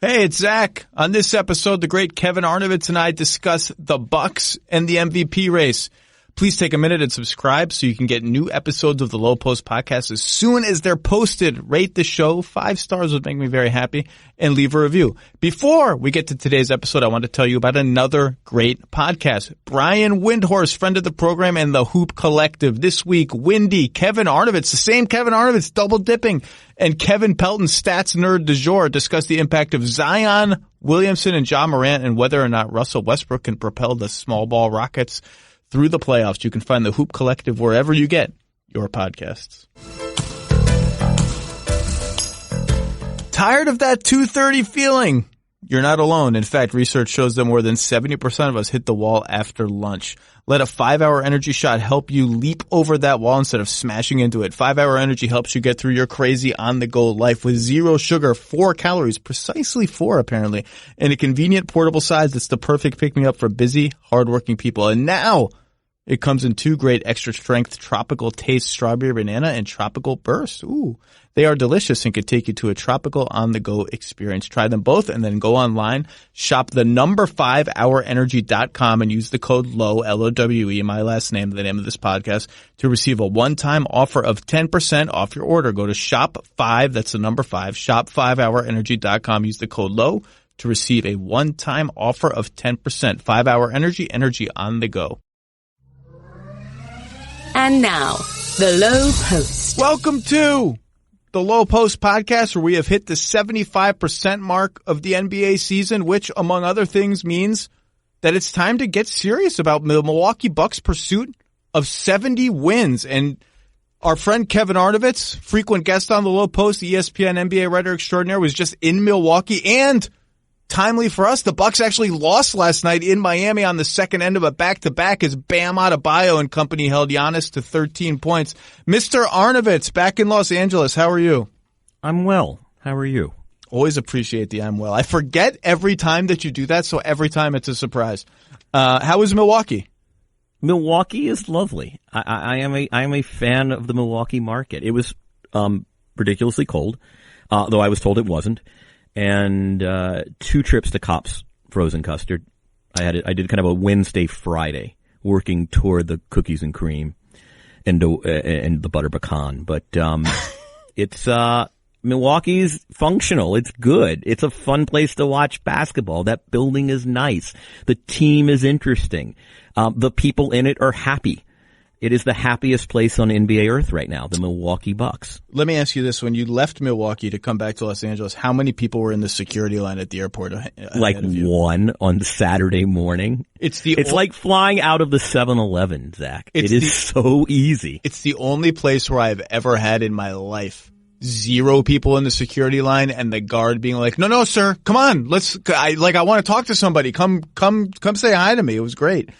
Hey, it's Zach. On this episode, the great Kevin Arnovitz and I discuss the Bucks and the MVP race. Please take a minute and subscribe so you can get new episodes of the Lowe Post podcast as soon as they're posted. Rate the show. 5 stars would make me very happy, and leave a review. Before we get to today's episode, I want to tell you about another great podcast. Brian Windhorst, friend of the program, and the Hoop Collective. This week, Windy, Kevin Arnovitz, the same Kevin Arnovitz, double dipping, and Kevin Pelton, stats nerd du jour, discuss the impact of Zion Williamson and Ja Morant and whether or not Russell Westbrook can propel the small ball Rockets through the playoffs. You can find the Hoop Collective wherever you get your podcasts. Tired of that 2:30 feeling? You're not alone. In fact, research shows that more than 70% of us hit the wall after lunch. Let a 5-hour energy shot help you leap over that wall instead of smashing into it. 5-hour energy helps you get through your crazy on-the-go life with 0 sugar, 4 calories, precisely 4 apparently, and a convenient portable size that's the perfect pick-me-up for busy, hardworking people. And now it comes in 2 great extra-strength tropical taste, strawberry banana and tropical burst. Ooh, they are delicious and could take you to a tropical on-the-go experience. Try them both and then go online, shop the number 5hourenergy.com and use the code LOWE, L-O-W-E, my last name, the name of this podcast, to receive a one-time offer of 10% off your order. Go to shop5, that's the number 5, shop5hourenergy.com, use the code LOWE to receive a one-time offer of 10%. 5-Hour Energy, energy on the go. And now, the Lowe Post. Welcome to the Lowe Post podcast, where we have hit the 75% mark of the NBA season, which, among other things, means that it's time to get serious about the Milwaukee Bucks' pursuit of 70 wins. And our friend Kevin Arnovitz, frequent guest on the Lowe Post, ESPN NBA writer extraordinaire, was just in Milwaukee. And timely for us, the Bucks actually lost last night in Miami on the second end of a back-to-back as Bam Adebayo and company held Giannis to 13 points. Mr. Arnovitz, back in Los Angeles, how are you? I'm well. How are you? Always appreciate the I'm well. I forget every time that you do that, so every time it's a surprise. How is Milwaukee? Milwaukee is lovely. I am a fan of the Milwaukee market. It was ridiculously cold, though I was told it wasn't. And 2 trips to Kopp's Frozen Custard. I did kind of a Wednesday, Friday, working toward the cookies and cream and the butter pecan. But it's Milwaukee's functional. It's good. It's a fun place to watch basketball. That building is nice. The team is interesting. The people in it are happy. It is the happiest place on NBA Earth right now, the Milwaukee Bucks. Let me ask you this. When you left Milwaukee to come back to Los Angeles, how many people were in the security line at the airport? Like 1 on Saturday morning. It's like flying out of the 7-Eleven, Zach. It is so easy. It's the only place where I've ever had in my life 0 people in the security line and the guard being like, no, sir, come on. I want to talk to somebody. Come say hi to me. It was great.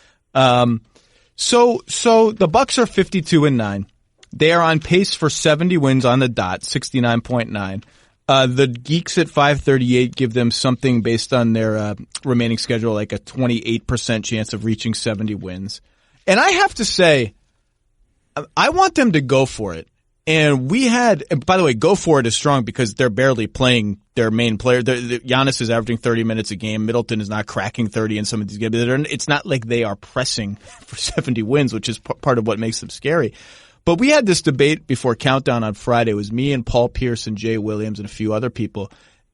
So the Bucks are 52-9. They are on pace for 70 wins on the dot, 69.9. The Geeks at 538 give them something based on their remaining schedule, like a 28% chance of reaching 70 wins. And I have to say, I want them to go for it. And by the way, go for it is strong because they're barely playing their main player. Giannis is averaging 30 minutes a game. Middleton is not cracking 30 in some of these games. It's not like they are pressing for 70 wins, which is part of what makes them scary. But we had this debate before Countdown on Friday. It was me and Paul Pierce and Jay Williams and a few other people.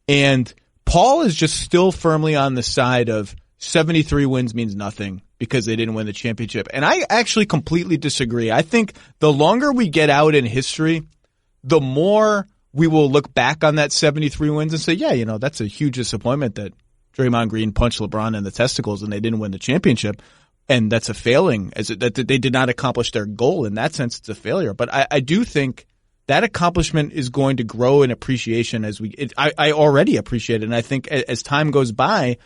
And Paul is just still firmly on the side of 73 wins means nothing because they didn't win the championship. And I actually completely disagree. I think the longer we get out in history, the more we will look back on that 73 wins and say, yeah, that's a huge disappointment that Draymond Green punched LeBron in the testicles and they didn't win the championship. And that's a failing, that they did not accomplish their goal. In that sense, it's a failure. But I do think that accomplishment is going to grow in appreciation I already appreciate it. And I think as time goes by,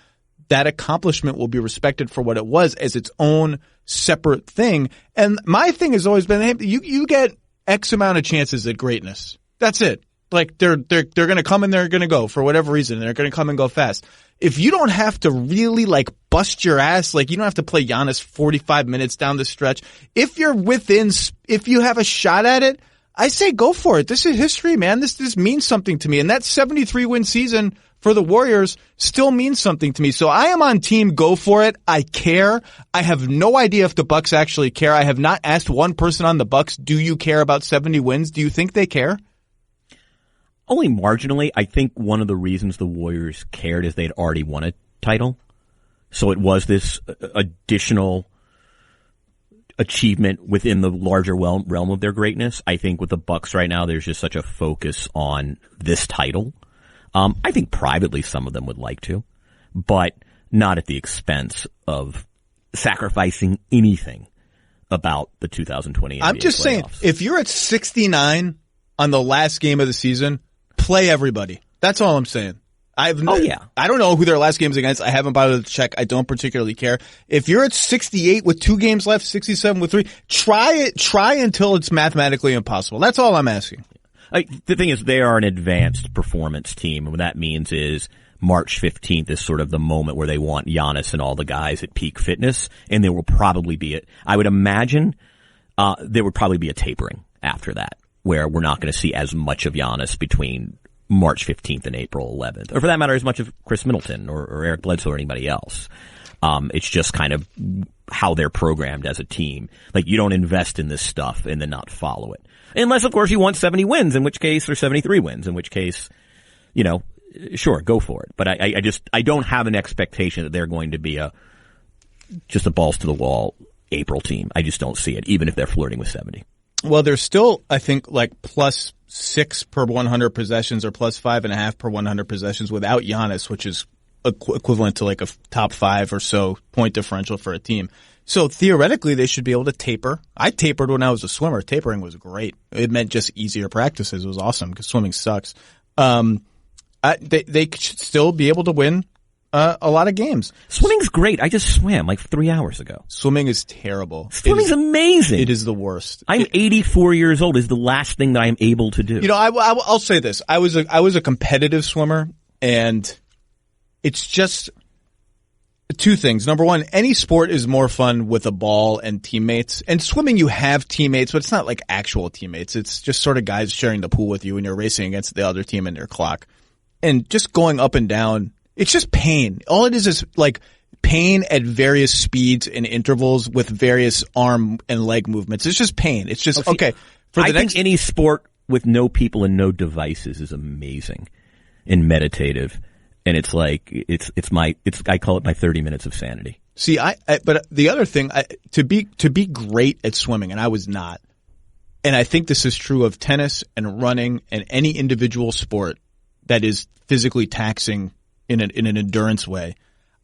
that accomplishment will be respected for what it was as its own separate thing. And my thing has always been, hey, you get X amount of chances at greatness. That's it. Like they're going to come and they're going to go for whatever reason. They're going to come and go fast. If you don't have to really bust your ass, you don't have to play Giannis 45 minutes down the stretch. If you have a shot at it, I say go for it. This is history, man. This means something to me. And that 73 win season for the Warriors still means something to me. So I am on team go for it. I care. I have no idea if the Bucks actually care. I have not asked one person on the Bucks, do you care about 70 wins? Do you think they care? Only marginally. I think one of the reasons the Warriors cared is they'd already won a title. So it was this additional achievement within the larger realm of their greatness. I think with the Bucks right now, there's just such a focus on this title. I think privately some of them would like to, but not at the expense of sacrificing anything about the 2020 NBA I'm just playoffs. saying, if you're at 69 on the last game of the season, play everybody. That's all I'm saying. I don't know who their last game is against. I haven't bothered to check. I don't particularly care. If you're at 68 with 2 games left, 67 with 3, try it. Try until it's mathematically impossible. That's all I'm asking. The thing is, they are an advanced performance team, and what that means is March 15th is sort of the moment where they want Giannis and all the guys at peak fitness, and there will probably be I would imagine, there would probably be a tapering after that, where we're not going to see as much of Giannis between March 15th and April 11th, or for that matter, as much of Chris Middleton or Eric Bledsoe or anybody else. It's just kind of how they're programmed as a team. Like, you don't invest in this stuff and then not follow it. Unless, of course, you want 70 wins, in which case, or 73 wins, in which case, sure, go for it. But I don't have an expectation that they're going to be just a balls to the wall April team. I just don't see it, even if they're flirting with 70. Well, they're still, I think, like +6 per 100 possessions or +5.5 per 100 possessions without Giannis, which is equivalent to like a top 5 or so point differential for a team. So theoretically, they should be able to taper. I tapered when I was a swimmer. Tapering was great. It meant just easier practices. It was awesome because swimming sucks. They should still be able to win a lot of games. Swimming's great. I just swam like 3 hours ago. Swimming is terrible. Swimming's amazing. It is the worst. I'm 84 years old. Is the last thing that I am able to do. I'll say this. I was a competitive swimmer, and it's just two things. Number one, any sport is more fun with a ball and teammates. And swimming, you have teammates, but it's not like actual teammates. It's just sort of guys sharing the pool with you, and you're racing against the other team in their clock. And just going up and down, it's just pain. All it is like pain at various speeds and intervals with various arm and leg movements. It's just pain. It's just, okay. I think any sport with no people and no devices is amazing and meditative. And it's like, I call it my 30 minutes of sanity. See, but the other thing, to be great at swimming, and I was not, and I think this is true of tennis and running and any individual sport that is physically taxing in an endurance way,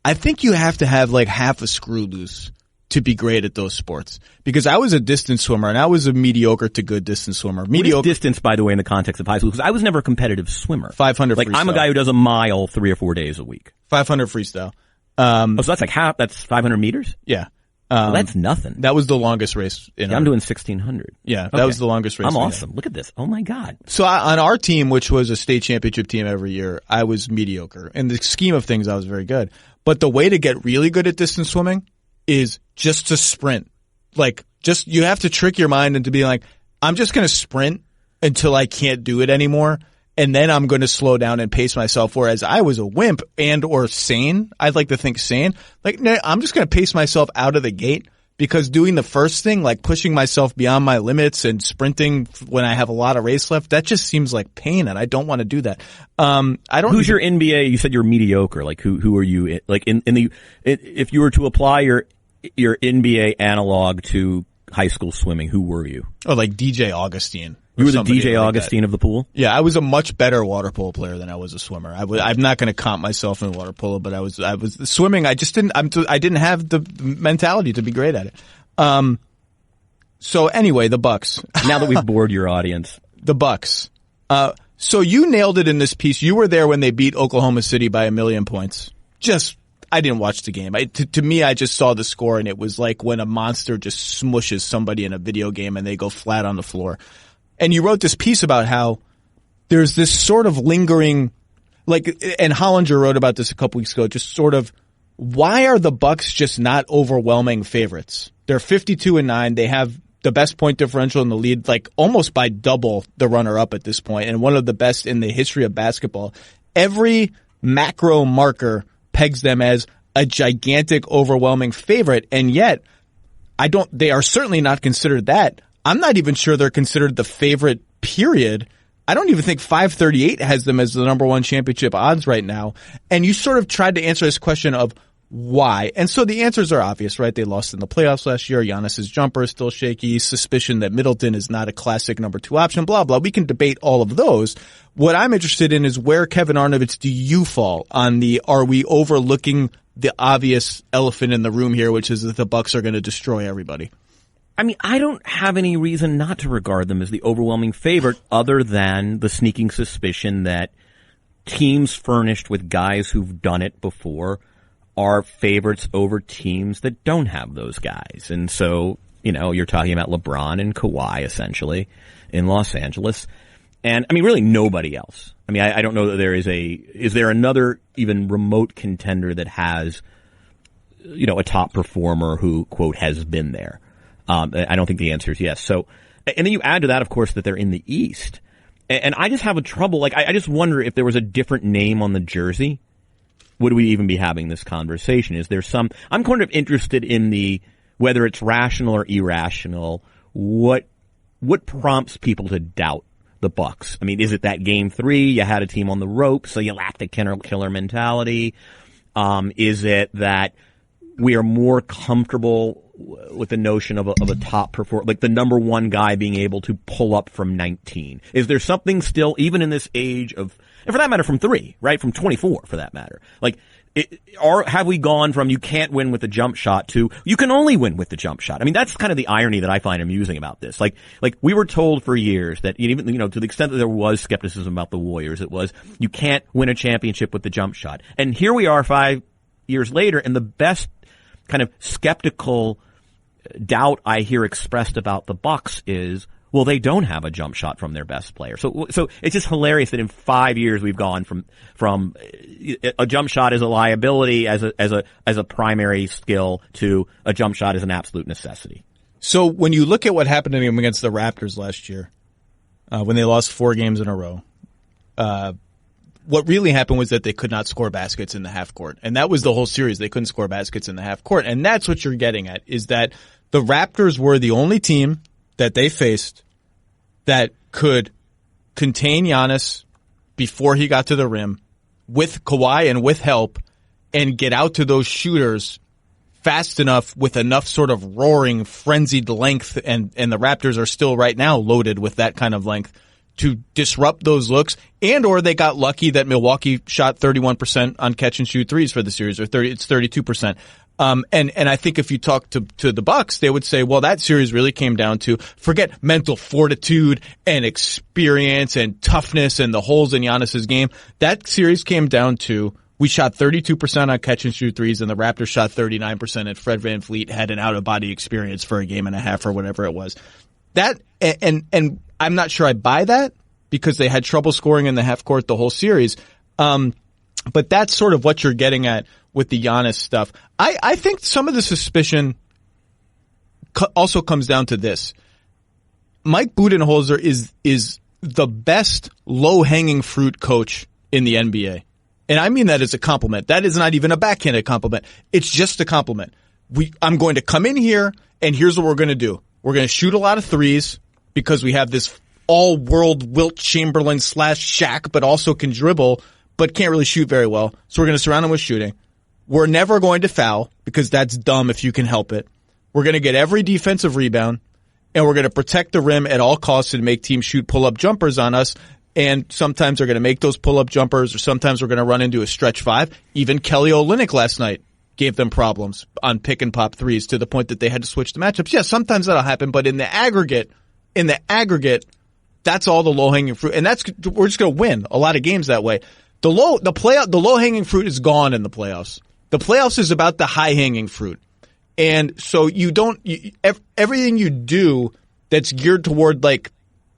I think you have to have like half a screw loose to be great at those sports. Because I was a distance swimmer, and I was a mediocre to good distance swimmer. Mediocre. What is distance, by the way, in the context of high school? Because I was never a competitive swimmer. 500 like, freestyle. I'm a guy who does a mile 3 or 4 days a week. 500 freestyle. So that's like half, that's 500 meters? Yeah. Well, that's nothing. That was the longest race. I'm doing 1600. Yeah, that was the longest race. I'm awesome. Look at this. Oh my God. So on our team, which was a state championship team every year, I was mediocre. In the scheme of things, I was very good. But the way to get really good at distance swimming is just to sprint. Like, you have to trick your mind into being like, I'm just going to sprint until I can't do it anymore. And then I'm going to slow down and pace myself. Whereas I was a wimp and or sane. I'd like to think sane. Like, I'm just going to pace myself out of the gate, because doing the first thing, like pushing myself beyond my limits and sprinting when I have a lot of race left, that just seems like pain, and I don't want to do that. Who's your NBA? You said you're mediocre. Like, who are you? Like, if you were to apply your NBA analog to high school swimming, who were you? Oh, like DJ Augustine. You were the DJ Augustine of the pool? Yeah, I was a much better water polo player than I was a swimmer. I'm not going to comp myself in water polo, but I was swimming. I didn't have the mentality to be great at it. So anyway, the Bucks. Now that we've bored your audience. The Bucks. So you nailed it in this piece. You were there when they beat Oklahoma City by 1 million points. I didn't watch the game. To me, I just saw the score, and it was like when a monster just smushes somebody in a video game and they go flat on the floor. And you wrote this piece about how there's this sort of lingering, like, and Hollinger wrote about this a couple weeks ago, just sort of, why are the Bucks just not overwhelming favorites? They're 52-9. They have the best point differential in the league, like almost by double the runner-up at this point, and one of the best in the history of basketball. Every macro marker pegs them as a gigantic, overwhelming favorite, and yet they are certainly not considered that. I'm not even sure they're considered the favorite, period. I don't even think 538 has them as the number one championship odds right now. And you sort of tried to answer this question of why. And so the answers are obvious, right? They lost in the playoffs last year. Giannis's jumper is still shaky. Suspicion that Middleton is not a classic number two option, blah, blah. We can debate all of those. What I'm interested in is where, Kevin Arnovitz, do you fall on are we overlooking the obvious elephant in the room here, which is that the Bucks are going to destroy everybody? I mean, I don't have any reason not to regard them as the overwhelming favorite other than the sneaking suspicion that teams furnished with guys who've done it before are favorites over teams that don't have those guys. And so, you're talking about LeBron and Kawhi essentially in Los Angeles. And I mean, really nobody else. I mean, I don't know that is there another even remote contender that has, a top performer who, quote, has been there. I don't think the answer is yes. So, and then you add to that, of course, that they're in the East. And I just have a trouble, I just wonder if there was a different name on the jersey, would we even be having this conversation? Is there I'm kind of interested in whether it's rational or irrational, what prompts people to doubt the Bucks? I mean, is it that game 3, you had a team on the ropes, so you lacked the killer mentality? Is it that we are more comfortable with the notion of a top performer, like the number one guy being able to pull up from 19? Is there something still, even in this age of, and for that matter, from 3, right? From 24, for that matter. Have we gone from you can't win with the jump shot to you can only win with the jump shot? I mean, that's kind of the irony that I find amusing about this. Like we were told for years that even, to the extent that there was skepticism about the Warriors, it was you can't win a championship with the jump shot. And here we are 5 years later, and the best kind of skeptical doubt I hear expressed about the Bucks is, well, they don't have a jump shot from their best player. So it's just hilarious that in 5 years we've gone from a jump shot as a liability as a primary skill to a jump shot as an absolute necessity. So when you look at what happened to them against the Raptors last year, when they lost 4 games in a row, what really happened was that they could not score baskets in the half court. And that was the whole series. They couldn't score baskets in the half court. And that's what you're getting at, is that the Raptors were the only team that they faced that could contain Giannis before he got to the rim with Kawhi and with help and get out to those shooters fast enough with enough sort of roaring, frenzied length. And the Raptors are still right now loaded with that kind of length to disrupt those looks, or they got lucky that Milwaukee shot 31% on catch and shoot threes for the series, or it's 32%. And I think if you talk to the Bucks, they would say, well, that series really came down to forget mental fortitude and experience and toughness and the holes in Giannis's game. That series came down to we shot 32% on catch and shoot threes, and the Raptors shot 39%, and Fred VanVleet had an out of body experience for a game and a half or whatever it was. That and I'm not sure I buy that because they had trouble scoring in the half court the whole series. But that's sort of what you're getting at with the Giannis stuff. I think some of the suspicion also comes down to this. Mike Budenholzer is the best low-hanging fruit coach in the NBA. And I mean that as a compliment. That is not even a backhanded compliment. It's just a compliment. I'm going to come in here, and here's what we're going to do. We're going to shoot a lot of threes because we have this all-world Wilt Chamberlain / Shaq, but also can dribble, but can't really shoot very well. So we're going to surround him with shooting. We're never going to foul because that's dumb if you can help it. We're going to get every defensive rebound, and we're going to protect the rim at all costs and make teams shoot pull-up jumpers on us. And sometimes they're going to make those pull-up jumpers, or sometimes we're going to run into a stretch 5. Even Kelly Olynyk last night gave them problems on pick-and-pop threes to the point that they had to switch the matchups. Yeah, sometimes that'll happen, but in the aggregate, that's all the low-hanging fruit. And we're just going to win a lot of games that way. The low-hanging fruit is gone in the playoffs. The playoffs is about the high-hanging fruit. And so everything you do that's geared toward like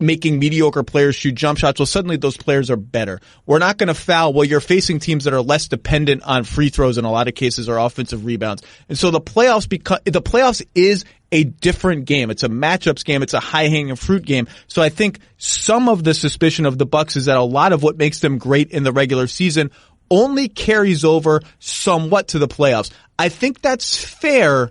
making mediocre players shoot jump shots, well, suddenly those players are better. We're not going to foul. Well, you're facing teams that are less dependent on free throws in a lot of cases, or offensive rebounds. And so the playoffs is a different game. It's a matchups game. It's a high-hanging fruit game. So I think some of the suspicion of the Bucks is that a lot of what makes them great in the regular season only carries over somewhat to the playoffs. I think that's fair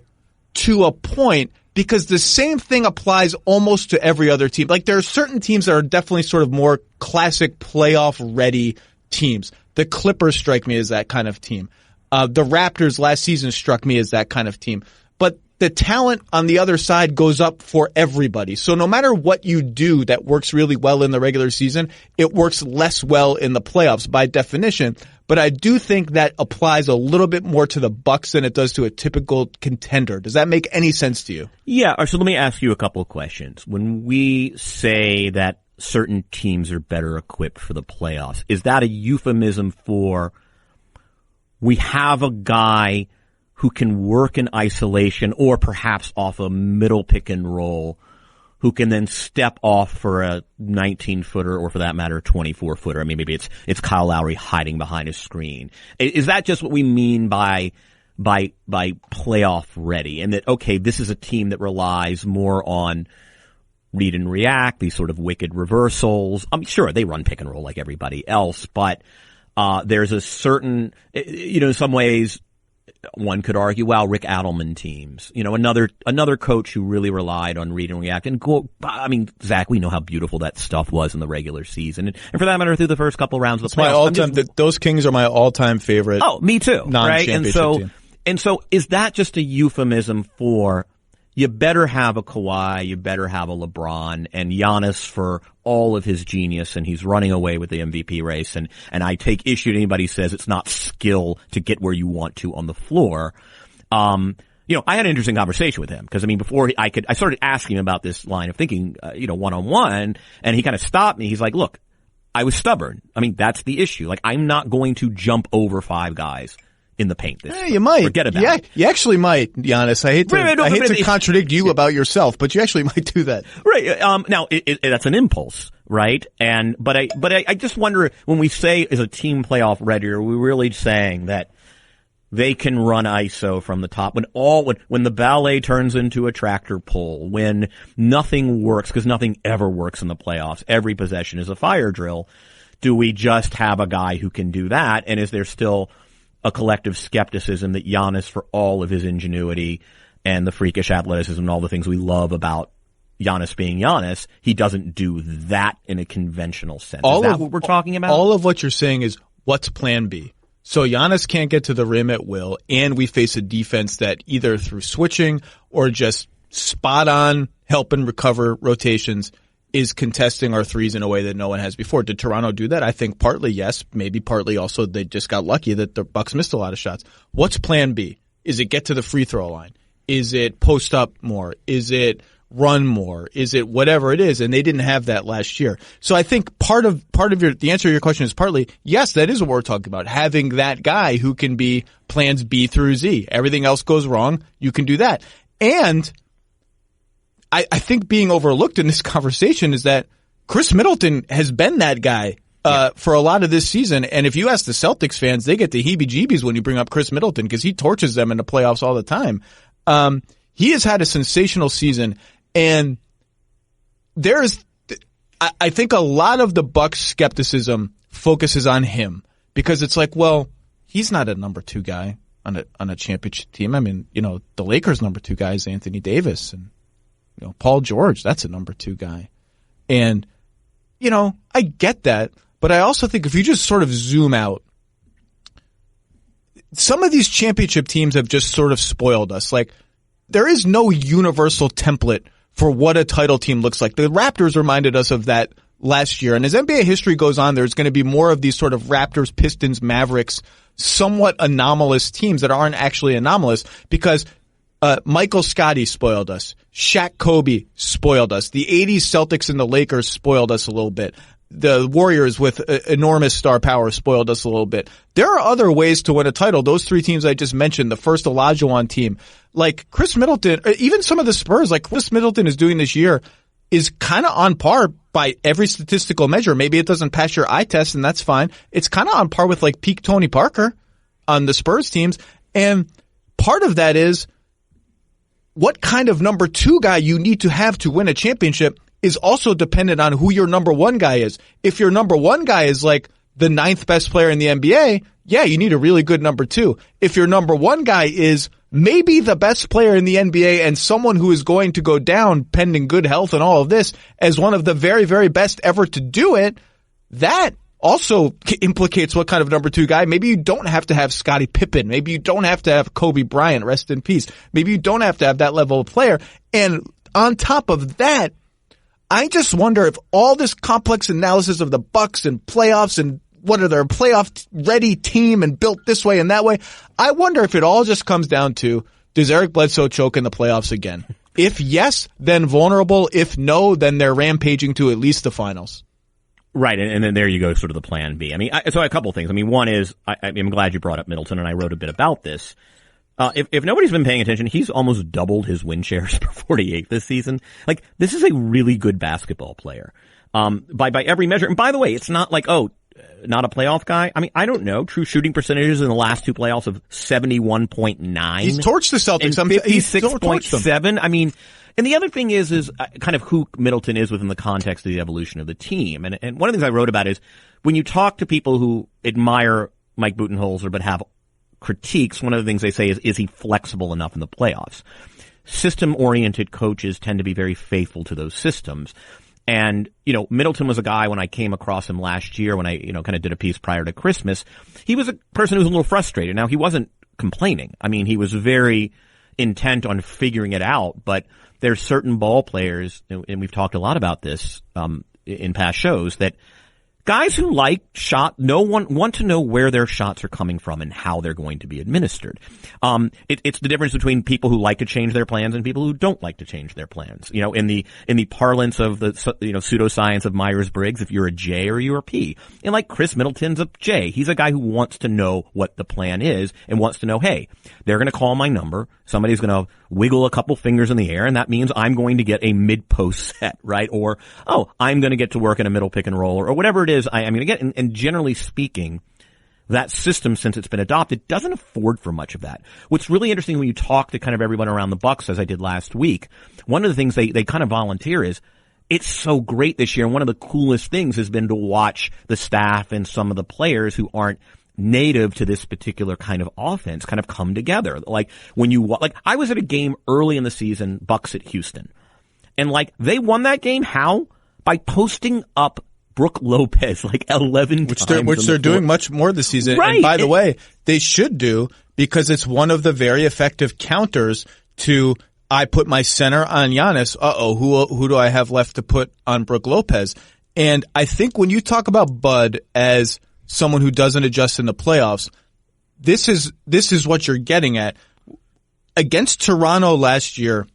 to a point because the same thing applies almost to every other team. Like there are certain teams that are definitely sort of more classic playoff ready teams. The Clippers strike me as that kind of team. The Raptors last season struck me as that kind of team. But the talent on the other side goes up for everybody. So no matter what you do that works really well in the regular season, it works less well in the playoffs by definition. But I do think that applies a little bit more to the Bucks than it does to a typical contender. Does that make any sense to you? Yeah. So let me ask you a couple of questions. When we say that certain teams are better equipped for the playoffs, is that a euphemism for we have a guy who can work in isolation or perhaps off a middle pick and roll, who can then step off for a 19-footer or for that matter, a 24-footer? I mean, maybe it's Kyle Lowry hiding behind a screen. Is that just what we mean by playoff ready? And that, okay, this is a team that relies more on read and react, these sort of wicked reversals. I mean, sure, they run pick and roll like everybody else, but there's a certain, in some ways, one could argue, well, Rick Adelman teams, another coach who really relied on read and react. And Zach, we know how beautiful that stuff was in the regular season, and for that matter, through the first couple rounds of the playoffs. Those Kings are my all-time favorite. Oh, me too. Non-championship team. And so, is that just a euphemism for you better have a Kawhi, you better have a LeBron, and Giannis for all of his genius, and he's running away with the MVP race, and I take issue to anybody who says it's not skill to get where you want to on the floor. I had an interesting conversation with him, because before I started asking him about this line of thinking, one-on-one, and he kind of stopped me. He's like, look, I was stubborn. That's the issue. Like, I'm not going to jump over 5 guys in the paint. You might. Forget about it. You actually might, Giannis. I hate to contradict you about yourself, but you actually might do that. Right. Now, that's an impulse, right? But I just wonder, when we say is a team playoff ready, are we really saying that they can run ISO from the top when the ballet turns into a tractor pull, when nothing works, because nothing ever works in the playoffs, every possession is a fire drill? Do we just have a guy who can do that? And is there still a collective skepticism that Giannis, for all of his ingenuity and the freakish athleticism and all the things we love about Giannis being Giannis, he doesn't do that in a conventional sense? Is that what we're talking about? All of what you're saying is, what's plan B? So Giannis can't get to the rim at will, and we face a defense that either through switching or just spot on help and recover rotations is contesting our threes in a way that no one has before. Did Toronto do that? I think partly yes, maybe partly also they just got lucky that the Bucks missed a lot of shots. What's plan B? Is it get to the free throw line? Is it post up more? Is it run more? Is it whatever it is? And they didn't have that last year. So I think part of the answer to your question is partly, yes, that is what we're talking about. Having that guy who can be plans B through Z. Everything else goes wrong, you can do that. And I think being overlooked in this conversation is that Chris Middleton has been that guy for a lot of this season. And if you ask the Celtics fans, they get the heebie-jeebies when you bring up Chris Middleton because he torches them in the playoffs all the time. He has had a sensational season, and I think a lot of the Bucks skepticism focuses on him because it's like, well, he's not a number 2 guy on a championship team. The Lakers' number 2 guy is Anthony Davis, and Paul George, that's a number 2 guy. And, I get that, but I also think if you just sort of zoom out, some of these championship teams have just sort of spoiled us. Like, there is no universal template for what a title team looks like. The Raptors reminded us of that last year. And as NBA history goes on, there's going to be more of these sort of Raptors, Pistons, Mavericks, somewhat anomalous teams that aren't actually anomalous because Michael Scottie spoiled us. Shaq Kobe spoiled us. The 80s Celtics and the Lakers spoiled us a little bit. The Warriors with enormous star power spoiled us a little bit. There are other ways to win a title. Those 3 teams I just mentioned, the first Olajuwon team, like Chris Middleton, even some of the Spurs, like Chris Middleton is doing this year, is kind of on par by every statistical measure. Maybe it doesn't pass your eye test, and that's fine. It's kind of on par with like peak Tony Parker on the Spurs teams. And part of that is what kind of number 2 guy you need to have to win a championship is also dependent on who your number 1 guy is. If your number 1 guy is like the 9th best player in the NBA, yeah, you need a really good number 2. If your number 1 guy is maybe the best player in the NBA and someone who is going to go down pending good health and all of this as one of the very, very best ever to do it, that also implicates what kind of number 2 guy. Maybe you don't have to have Scottie Pippen. Maybe you don't have to have Kobe Bryant, rest in peace. Maybe you don't have to have that level of player. And on top of that, I just wonder if all this complex analysis of the Bucks and playoffs and what are their playoff ready team and built this way and that way, I wonder if it all just comes down to, does Eric Bledsoe choke in the playoffs again? If yes, then vulnerable. If no, then they're rampaging to at least the finals. Right, and then there you go, sort of the plan B. I mean, so a couple of things. I mean, one is, I'm glad you brought up Middleton, and I wrote a bit about this. If nobody's been paying attention, he's almost doubled his win shares per 48 this season. Like, this is a really good basketball player. By every measure. And by the way, it's not like, not a playoff guy. I mean, I don't know. True shooting percentages in the last 2 playoffs of 71.9. He's torched the Celtics. And 56.7. I mean, and the other thing is kind of who Middleton is within the context of the evolution of the team. And one of the things I wrote about is when you talk to people who admire Mike Budenholzer but have critiques, one of the things they say is he flexible enough in the playoffs? System-oriented coaches tend to be very faithful to those systems. And, Middleton was a guy when I came across him last year when I, kind of did a piece prior to Christmas. He was a person who was a little frustrated. Now, he wasn't complaining. I mean, he was very intent on figuring it out, but there's certain ball players, and we've talked a lot about this, in past shows, that guys who like want to know where their shots are coming from and how they're going to be administered. It's the difference between people who like to change their plans and people who don't like to change their plans. In the parlance of the, pseudoscience of Myers-Briggs, if you're a J or you're a P. And like Chris Middleton's a J. He's a guy who wants to know what the plan is and wants to know, hey, they're going to call my number. Somebody's going to wiggle a couple fingers in the air, and that means I'm going to get a mid-post set, right? Or, I'm going to get to work in a middle pick and roll or whatever it is. I mean, again, and generally speaking, that system, since it's been adopted, doesn't afford for much of that. What's really interesting when you talk to kind of everyone around the Bucks, as I did last week, one of the things they kind of volunteer is, it's so great this year. And one of the coolest things has been to watch the staff and some of the players who aren't native to this particular kind of offense kind of come together. Like I was at a game early in the season, Bucks at Houston. And they won that game. How? By posting up Brook Lopez 11 times. Which they're doing much more this season. Right. And by the way, they should do, because it's one of the very effective counters to, I put my center on Giannis. Who do I have left to put on Brook Lopez? And I think when you talk about Bud as someone who doesn't adjust in the playoffs, this is what you're getting at. Against Toronto last year,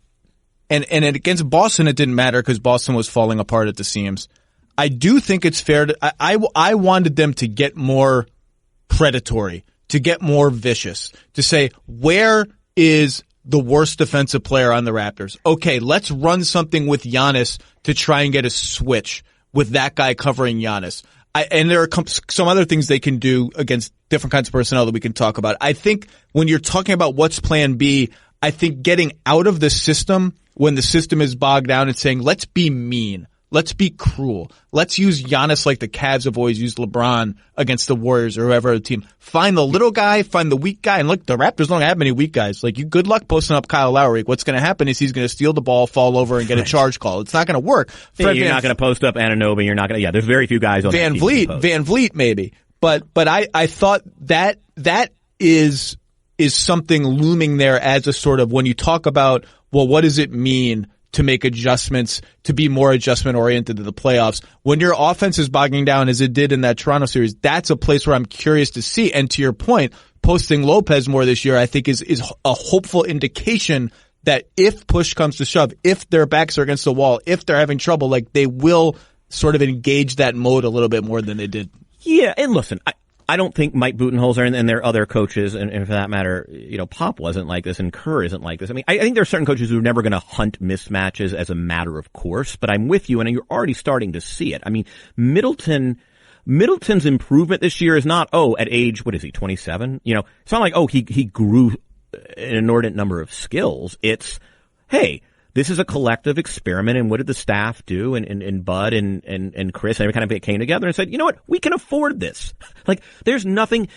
and against Boston it didn't matter because Boston was falling apart at the seams. I do think it's fair to, I wanted them to get more predatory, to get more vicious, to say, where is the worst defensive player on the Raptors? Okay, let's run something with Giannis to try and get a switch with that guy covering Giannis. And there are some other things they can do against different kinds of personnel that we can talk about. I think when you're talking about what's plan B, I think getting out of the system when the system is bogged down and saying, let's be mean. Let's be cruel. Let's use Giannis like the Cavs have always used LeBron against the Warriors or whoever other team. Find the little guy, find the weak guy. And look, the Raptors don't have many weak guys. You good luck posting up Kyle Lowry. What's going to happen is he's going to steal the ball, fall over, and get a charge call. It's not going to work. You're not going to post up Anunoby. You're not going to, there's very few guys on Van Vliet maybe. But I thought that is something looming there as a sort of, when you talk about, well, what does it mean to make adjustments, to be more adjustment oriented to the playoffs? When your offense is bogging down as it did in that Toronto series, that's a place where I'm curious to see. And to your point, posting Lopez more this year, I think is a hopeful indication that if push comes to shove, if their backs are against the wall, if they're having trouble, they will sort of engage that mode a little bit more than they did. Yeah, and listen, I don't think Mike Budenholzer and their other coaches, and for that matter, Pop wasn't like this and Kerr isn't like this. I mean, I think there are certain coaches who are never going to hunt mismatches as a matter of course, but I'm with you, and you're already starting to see it. I mean, Middleton's improvement this year is not, at age, what is he, 27? It's not like, he grew an inordinate number of skills. It's, hey, this is a collective experiment. And what did the staff do? And Bud and Chris and everyone kind of came together and said, you know what? We can afford this. Like, there's nothing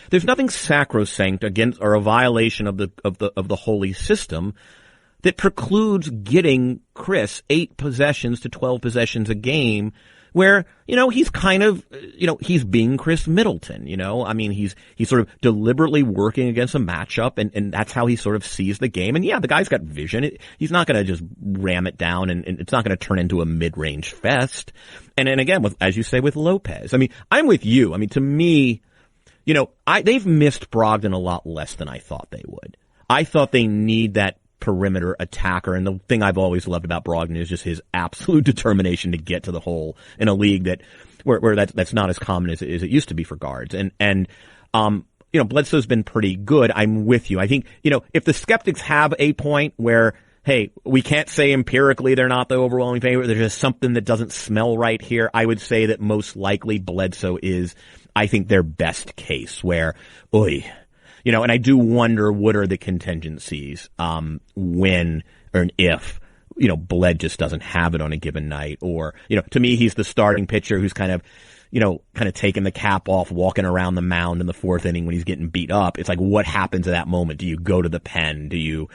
sacrosanct against or a violation of the holy system that precludes getting Chris 8 possessions to 12 possessions a game where, he's kind of, he's being Chris Middleton, I mean, he's sort of deliberately working against a matchup and that's how he sort of sees the game. And yeah, the guy's got vision. He's not going to just ram it down and it's not going to turn into a mid-range fest. And again, as you say, with Lopez, I mean, I'm with you. I mean, to me, they've missed Brogdon a lot less than I thought they would. I thought they need that perimeter attacker, and the thing I've always loved about Brogdon is just his absolute determination to get to the hole in a league where that's not as common as it used to be for guards. And Bledsoe's been pretty good. I'm with you. I think, if the skeptics have a point where, hey, we can't say empirically they're not the overwhelming favorite, there's just something that doesn't smell right here, I would say that most likely Bledsoe is, I think, their best case where, and I do wonder what are the contingencies, when or if, Bled just doesn't have it on a given night, or, to me, he's the starting pitcher who's kind of taking the cap off, walking around the mound in the 4th inning when he's getting beat up. It's like, what happens at that moment? Do you go to the pen? Do you,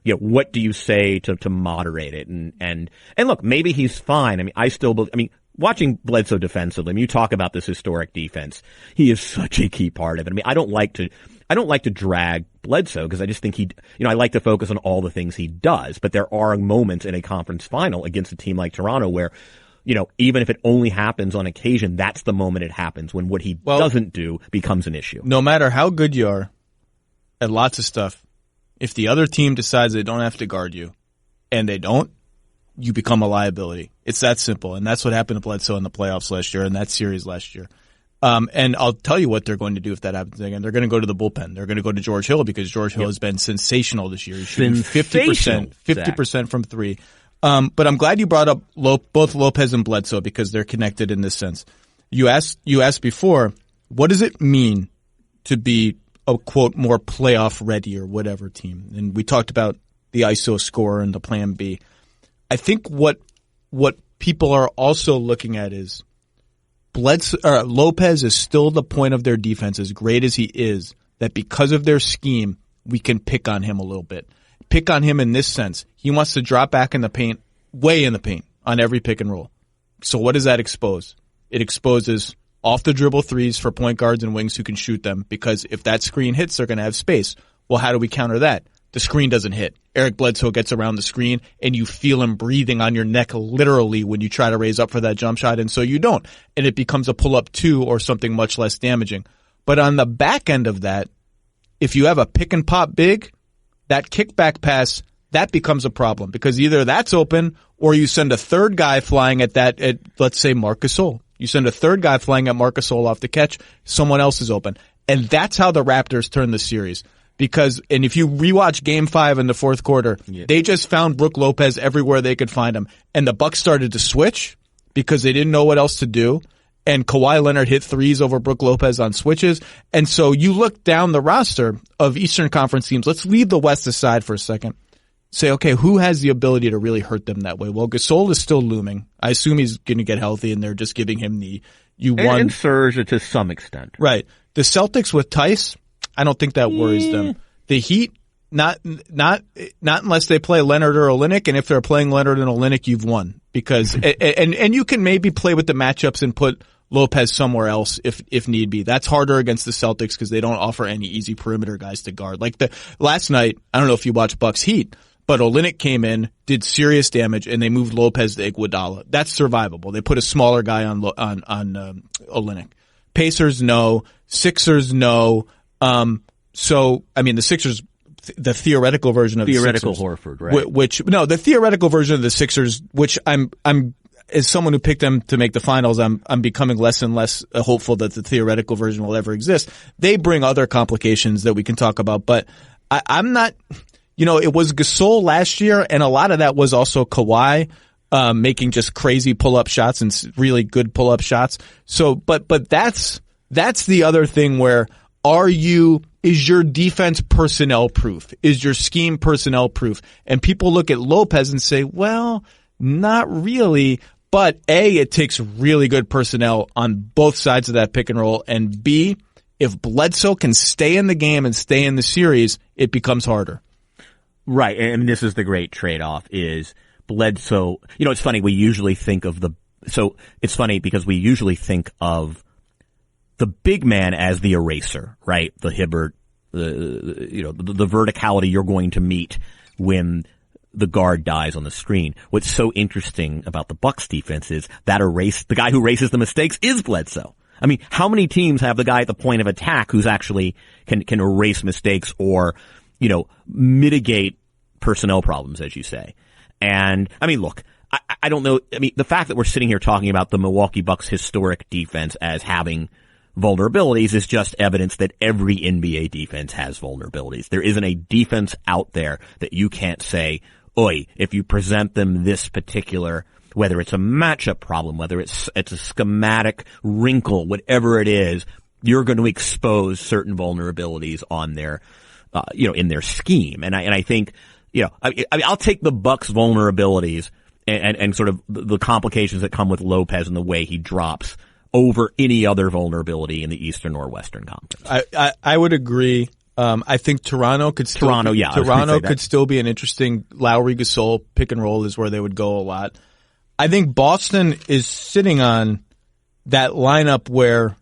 what do you say to moderate it? And look, maybe he's fine. I mean, watching Bledsoe defensively, you talk about this historic defense. He is such a key part of it. I mean, I don't like to drag Bledsoe because I just think I like to focus on all the things he does, but there are moments in a conference final against a team like Toronto where, even if it only happens on occasion, that's the moment it happens when what he doesn't do becomes an issue. No matter how good you are at lots of stuff, if the other team decides they don't have to guard you and they don't, you become a liability. It's that simple. And that's what happened to Bledsoe in the playoffs last year and that series last year. And I'll tell you what they're going to do if that happens again. They're going to go to the bullpen. They're going to go to George Hill because George Hill has been sensational this year. He's shooting 50% from 3. But I'm glad you brought up both Lopez and Bledsoe because they're connected in this sense. You asked before, what does it mean to be a quote more playoff ready or whatever team? And we talked about the ISO score and the plan B. I think what people are also looking at is Lopez is still the point of their defense, as great as he is, that because of their scheme, we can pick on him a little bit. Pick on him in this sense. He wants to drop back in the paint, way in the paint, on every pick and roll. So what does that expose? It exposes off the dribble threes for point guards and wings who can shoot them, because if that screen hits, they're going to have space. Well, how do we counter that? The screen doesn't hit. Eric Bledsoe gets around the screen, and you feel him breathing on your neck literally when you try to raise up for that jump shot, and so you don't. And it becomes a pull-up 2 or something much less damaging. But on the back end of that, if you have a pick-and-pop big, that kickback pass, that becomes a problem, because either that's open or you send a third guy flying at let's say, Marc Gasol. You send a third guy flying at Marc Gasol off the catch, someone else is open. And that's how the Raptors turn the series. And if you rewatch Game 5 in the 4th quarter, they just found Brook Lopez everywhere they could find him. And the Bucks started to switch because they didn't know what else to do. And Kawhi Leonard hit threes over Brook Lopez on switches. And so you look down the roster of Eastern Conference teams. Let's leave the West aside for a second. Say, okay, who has the ability to really hurt them that way? Well, Gasol is still looming. I assume he's going to get healthy, and they're just giving him and Serge to some extent. Right. The Celtics with Tice, I don't think that worries them. The Heat, not unless they play Leonard or Olynyk, and if they're playing Leonard and Olynyk, you've won. Because and you can maybe play with the matchups and put Lopez somewhere else if need be. That's harder against the Celtics because they don't offer any easy perimeter guys to guard. Like last night, I don't know if you watched Bucks Heat, but Olynyk came in, did serious damage, and they moved Lopez to Iguodala. That's survivable. They put a smaller guy on Olynyk. Pacers, no. Sixers, no. So, I mean, the Sixers, the theoretical version of the Sixers. Horford, right? The theoretical version of the Sixers, which I'm, as someone who picked them to make the finals, I'm becoming less and less hopeful that the theoretical version will ever exist. They bring other complications that we can talk about, but I'm not, it was Gasol last year, and a lot of that was also Kawhi, making just crazy pull-up shots and really good pull-up shots. So, but that's the other thing where, are you is your defense personnel proof? Is your scheme personnel proof? And people look at Lopez and say, well, not really. But A, it takes really good personnel on both sides of that pick and roll. And B, if Bledsoe can stay in the game and stay in the series, it becomes harder. Right. And this is the great trade-off is Bledsoe. You know, it's funny. We usually think of it's funny because we usually think of the big man as the eraser, right? The Hibbert, the verticality you're going to meet when the guard dies on the screen. What's so interesting about the Bucks defense is that the guy who erases the mistakes is Bledsoe. I mean, how many teams have the guy at the point of attack who's actually can erase mistakes or, mitigate personnel problems, as you say? And I mean, look, I don't know. I mean, the fact that we're sitting here talking about the Milwaukee Bucks historic defense as having vulnerabilities is just evidence that every NBA defense has vulnerabilities. There isn't a defense out there that you can't say, oi, if you present them this particular, whether it's a matchup problem, whether it's a schematic wrinkle, whatever it is, you're going to expose certain vulnerabilities on their, in their scheme. And I think, I'll take the Bucks vulnerabilities and sort of the complications that come with Lopez and the way he drops over any other vulnerability in the Eastern or Western Conference. I would agree. I think Toronto could still be an interesting Lowry Gasol pick and roll is where they would go a lot. I think Boston is sitting on that lineup where,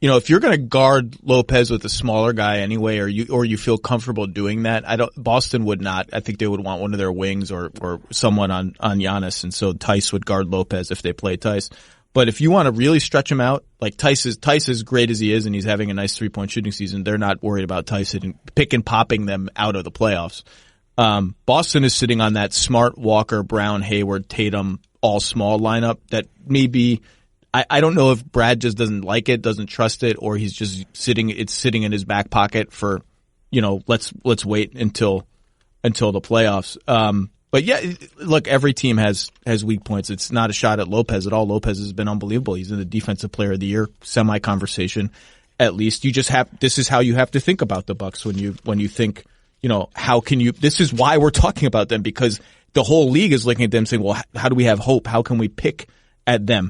if you're going to guard Lopez with a smaller guy anyway, or you feel comfortable doing that, Boston would not. I think they would want one of their wings or someone on Giannis, and so Tice would guard Lopez if they play Tice. But if you want to really stretch him out, like Tice is great as he is, and he's having a nice 3-point shooting season. They're not worried about Tice and popping them out of the playoffs. Boston is sitting on that Smart, Walker, Brown, Hayward, Tatum, all small lineup that maybe I don't know if Brad just doesn't like it, doesn't trust it, or he's just sitting in his back pocket for, let's wait until the playoffs. But yeah, look, every team has weak points. It's not a shot at Lopez at all. Lopez has been unbelievable. He's in the Defensive Player of the Year semi-conversation. At least this is how you have to think about the Bucks when you think, how can you, this is why we're talking about them, because the whole league is looking at them saying, well, how do we have hope? How can we pick at them?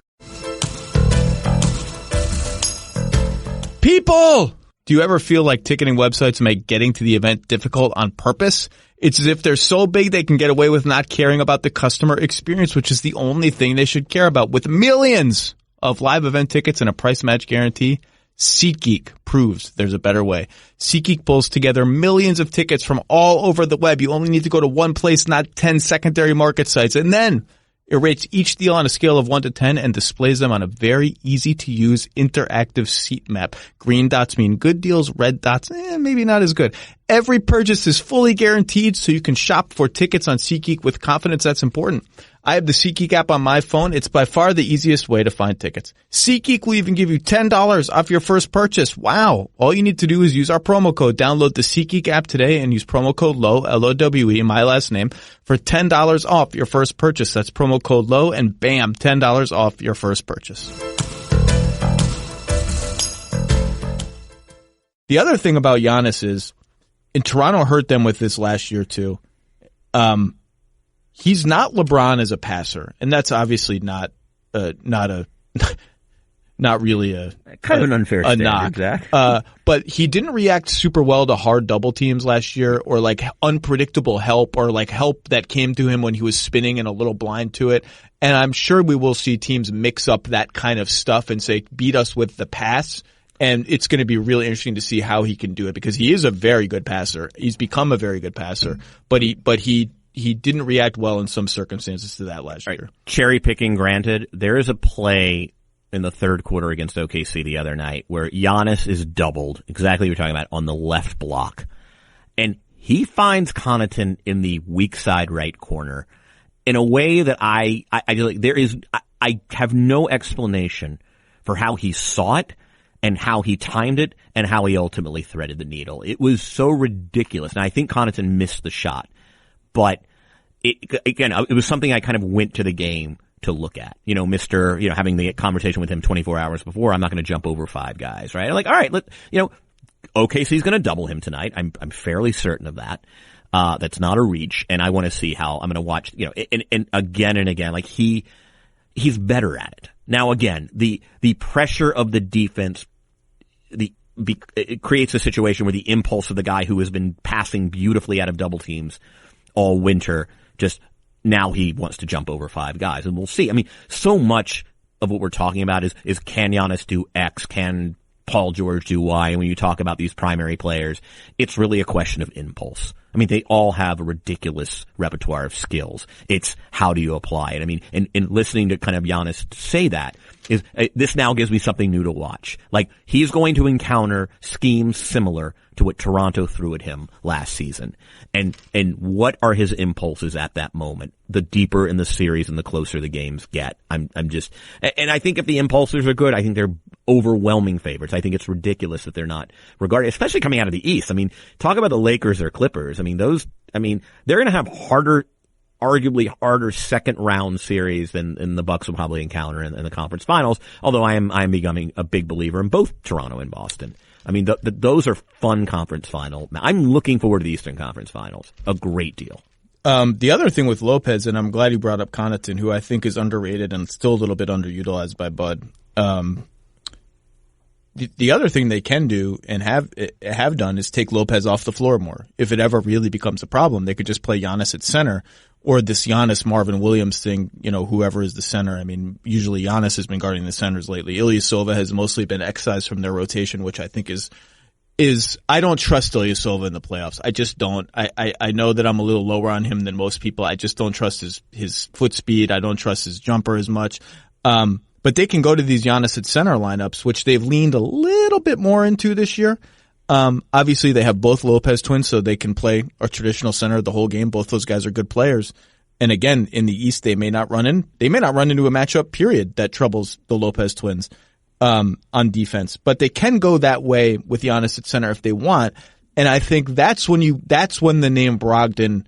People! Do you ever feel like ticketing websites make getting to the event difficult on purpose? It's as if they're so big they can get away with not caring about the customer experience, which is the only thing they should care about. With millions of live event tickets and a price match guarantee, SeatGeek proves there's a better way. SeatGeek pulls together millions of tickets from all over the web. You only need to go to one place, not 10 secondary market sites. And then it rates each deal on a scale of 1 to 10 and displays them on a very easy-to-use interactive seat map. Green dots mean good deals, red dots, maybe not as good. Every purchase is fully guaranteed, so you can shop for tickets on SeatGeek with confidence. That's important. I have the SeatGeek app on my phone. It's by far the easiest way to find tickets. SeatGeek will even give you $10 off your first purchase. Wow. All you need to do is use our promo code. Download the SeatGeek app today and use promo code Lowe, L-O-W-E, my last name, for $10 off your first purchase. That's promo code Lowe, and bam, $10 off your first purchase. The other thing about Giannis is, and Toronto hurt them with this last year too, he's not LeBron as a passer, and that's obviously not really a kind of an unfair standard, knock. Zach. But he didn't react super well to hard double teams last year, or like unpredictable help, or like help that came to him when he was spinning and a little blind to it. And I'm sure we will see teams mix up that kind of stuff and say, beat us with the pass. And it's going to be really interesting to see how he can do it, because he is a very good passer. He's become a very good passer, but he didn't react well in some circumstances to that last year. Cherry picking granted. There is a play in the third quarter against OKC the other night where Giannis is doubled, exactly what you're talking about, on the left block. And he finds Connaughton in the weak side right corner in a way that I have no explanation for how he saw it and how he timed it and how he ultimately threaded the needle. It was so ridiculous. And I think Connaughton missed the shot. But it was something I kind of went to the game to look at. Having the conversation with him 24 hours before, I'm not going to jump over 5 guys, right? Like, all right, OKC's going to double him tonight. I'm fairly certain of that. That's not a reach, and I want to see how I'm going to watch, and again and again, like he's better at it. Now again, the pressure of the defense, it creates a situation where the impulse of the guy who has been passing beautifully out of double teams all winter, just now he wants to jump over 5 guys, and we'll see. I mean, so much of what we're talking about is can Giannis do X? Can Paul George do Y? And when you talk about these primary players, it's really a question of impulse. I mean, they all have a ridiculous repertoire of skills. It's how do you apply it? I mean, and listening to kind of Giannis say that this now gives me something new to watch. Like, he's going to encounter schemes similar to what Toronto threw at him last season. And what are his impulses at that moment? The deeper in the series and the closer the games get. And I think if the impulses are good, I think they're overwhelming favorites. I think it's ridiculous that they're not regarded, especially coming out of the East. I mean, talk about the Lakers or Clippers. They're going to have arguably harder second round series than the Bucks will probably encounter in the conference finals. Although I am becoming a big believer in both Toronto and Boston. I mean, those are fun conference final. I'm looking forward to the Eastern Conference Finals a great deal. The other thing with Lopez, and I'm glad you brought up Connaughton, who I think is underrated and still a little bit underutilized by Bud. The other thing they can do and have done is take Lopez off the floor more. If it ever really becomes a problem, they could just play Giannis at center, or this Giannis Marvin Williams thing, whoever is the center. I mean, usually Giannis has been guarding the centers lately. Ilyasova has mostly been excised from their rotation, which I think is I don't trust Ilyasova in the playoffs. I just don't. I know that I'm a little lower on him than most people. I just don't trust his foot speed. I don't trust his jumper as much. But they can go to these Giannis at center lineups, which they've leaned a little bit more into this year. Obviously they have both Lopez twins, so they can play a traditional center the whole game. Both those guys are good players. And again, in the East, they may not run into a matchup period that troubles the Lopez twins, on defense, but they can go that way with Giannis at center if they want. And I think that's when the name Brogdon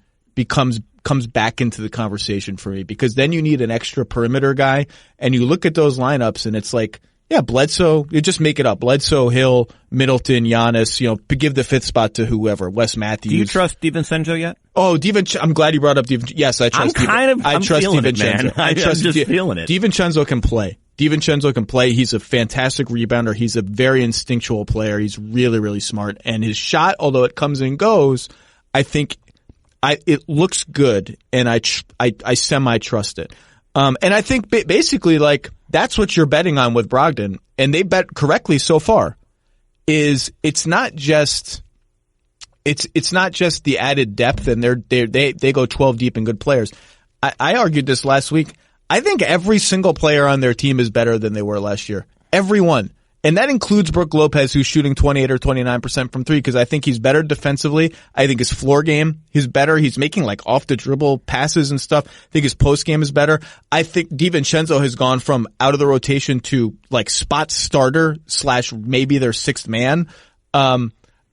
comes back into the conversation for me, because then you need an extra perimeter guy, and you look at those lineups and it's like, yeah, Bledsoe, you just make it up. Bledsoe, Hill, Middleton, Giannis, give the 5th spot to whoever, Wes Matthews. Do you trust DiVincenzo yet? Oh, I'm glad you brought up DiVincenzo. Yes, I trust I'm trust DiVincenzo. I'm just feeling it. DiVincenzo can play. DiVincenzo can play. He's a fantastic rebounder. He's a very instinctual player. He's really, really smart. And his shot, although it comes and goes, I think it looks good, and I semi-trust it. And I think basically, like, that's what you're betting on with Brogdon, and they bet correctly so far, is it's not just the added depth, and they go 12 deep in good players. I argued this last week. I think every single player on their team is better than they were last year. Everyone. And that includes Brook Lopez, who's shooting 28 or 29% from three, because I think he's better defensively. I think his floor game is better. He's making like off the dribble passes and stuff. I think his post game is better. I think DiVincenzo has gone from out of the rotation to like spot starter / maybe their 6th man.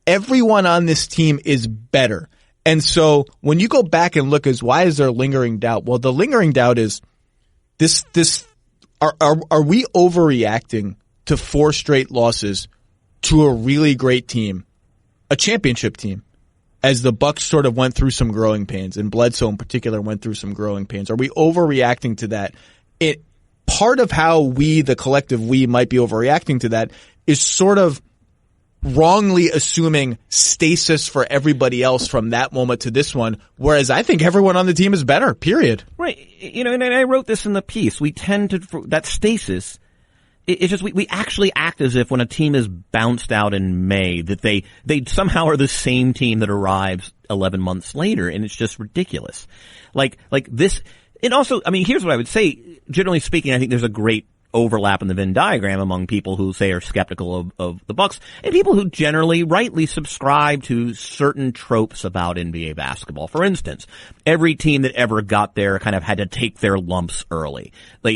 Everyone on this team is better. And so when you go back and look as why is there lingering doubt? Well, the lingering doubt is are we overreacting to 4 straight losses to a really great team, a championship team, as the Bucks sort of went through some growing pains, and Bledsoe in particular went through some growing pains? Are we overreacting to that? Part of how the collective we might be overreacting to that is sort of wrongly assuming stasis for everybody else from that moment to this one, whereas I think everyone on the team is better, period. Right. And I wrote this in the piece. We tend to, that stasis, it's just we actually act as if when a team is bounced out in May that they somehow are the same team that arrives 11 months later, and it's just ridiculous. Like this. And also, I mean, here's what I would say. Generally speaking, I think there's a great overlap in the Venn diagram among people who say are skeptical of the Bucks and people who generally rightly subscribe to certain tropes about NBA basketball. For instance, every team that ever got there kind of had to take their lumps early. Like,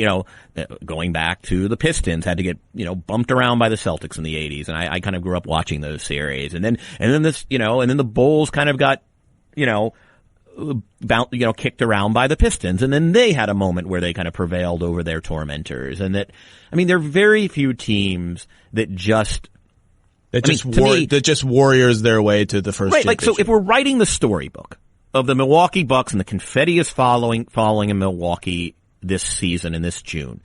going back to the Pistons had to get, bumped around by the Celtics in the 80s. And I kind of grew up watching those series. And then the Bulls kind of got, kicked around by the Pistons, and then they had a moment where they kind of prevailed over their tormentors. And that, I mean, there are very few teams that just That just warriors their way to the first championship. Like, so if we're writing the storybook of the Milwaukee Bucks and the confetti is falling in Milwaukee this season in this June,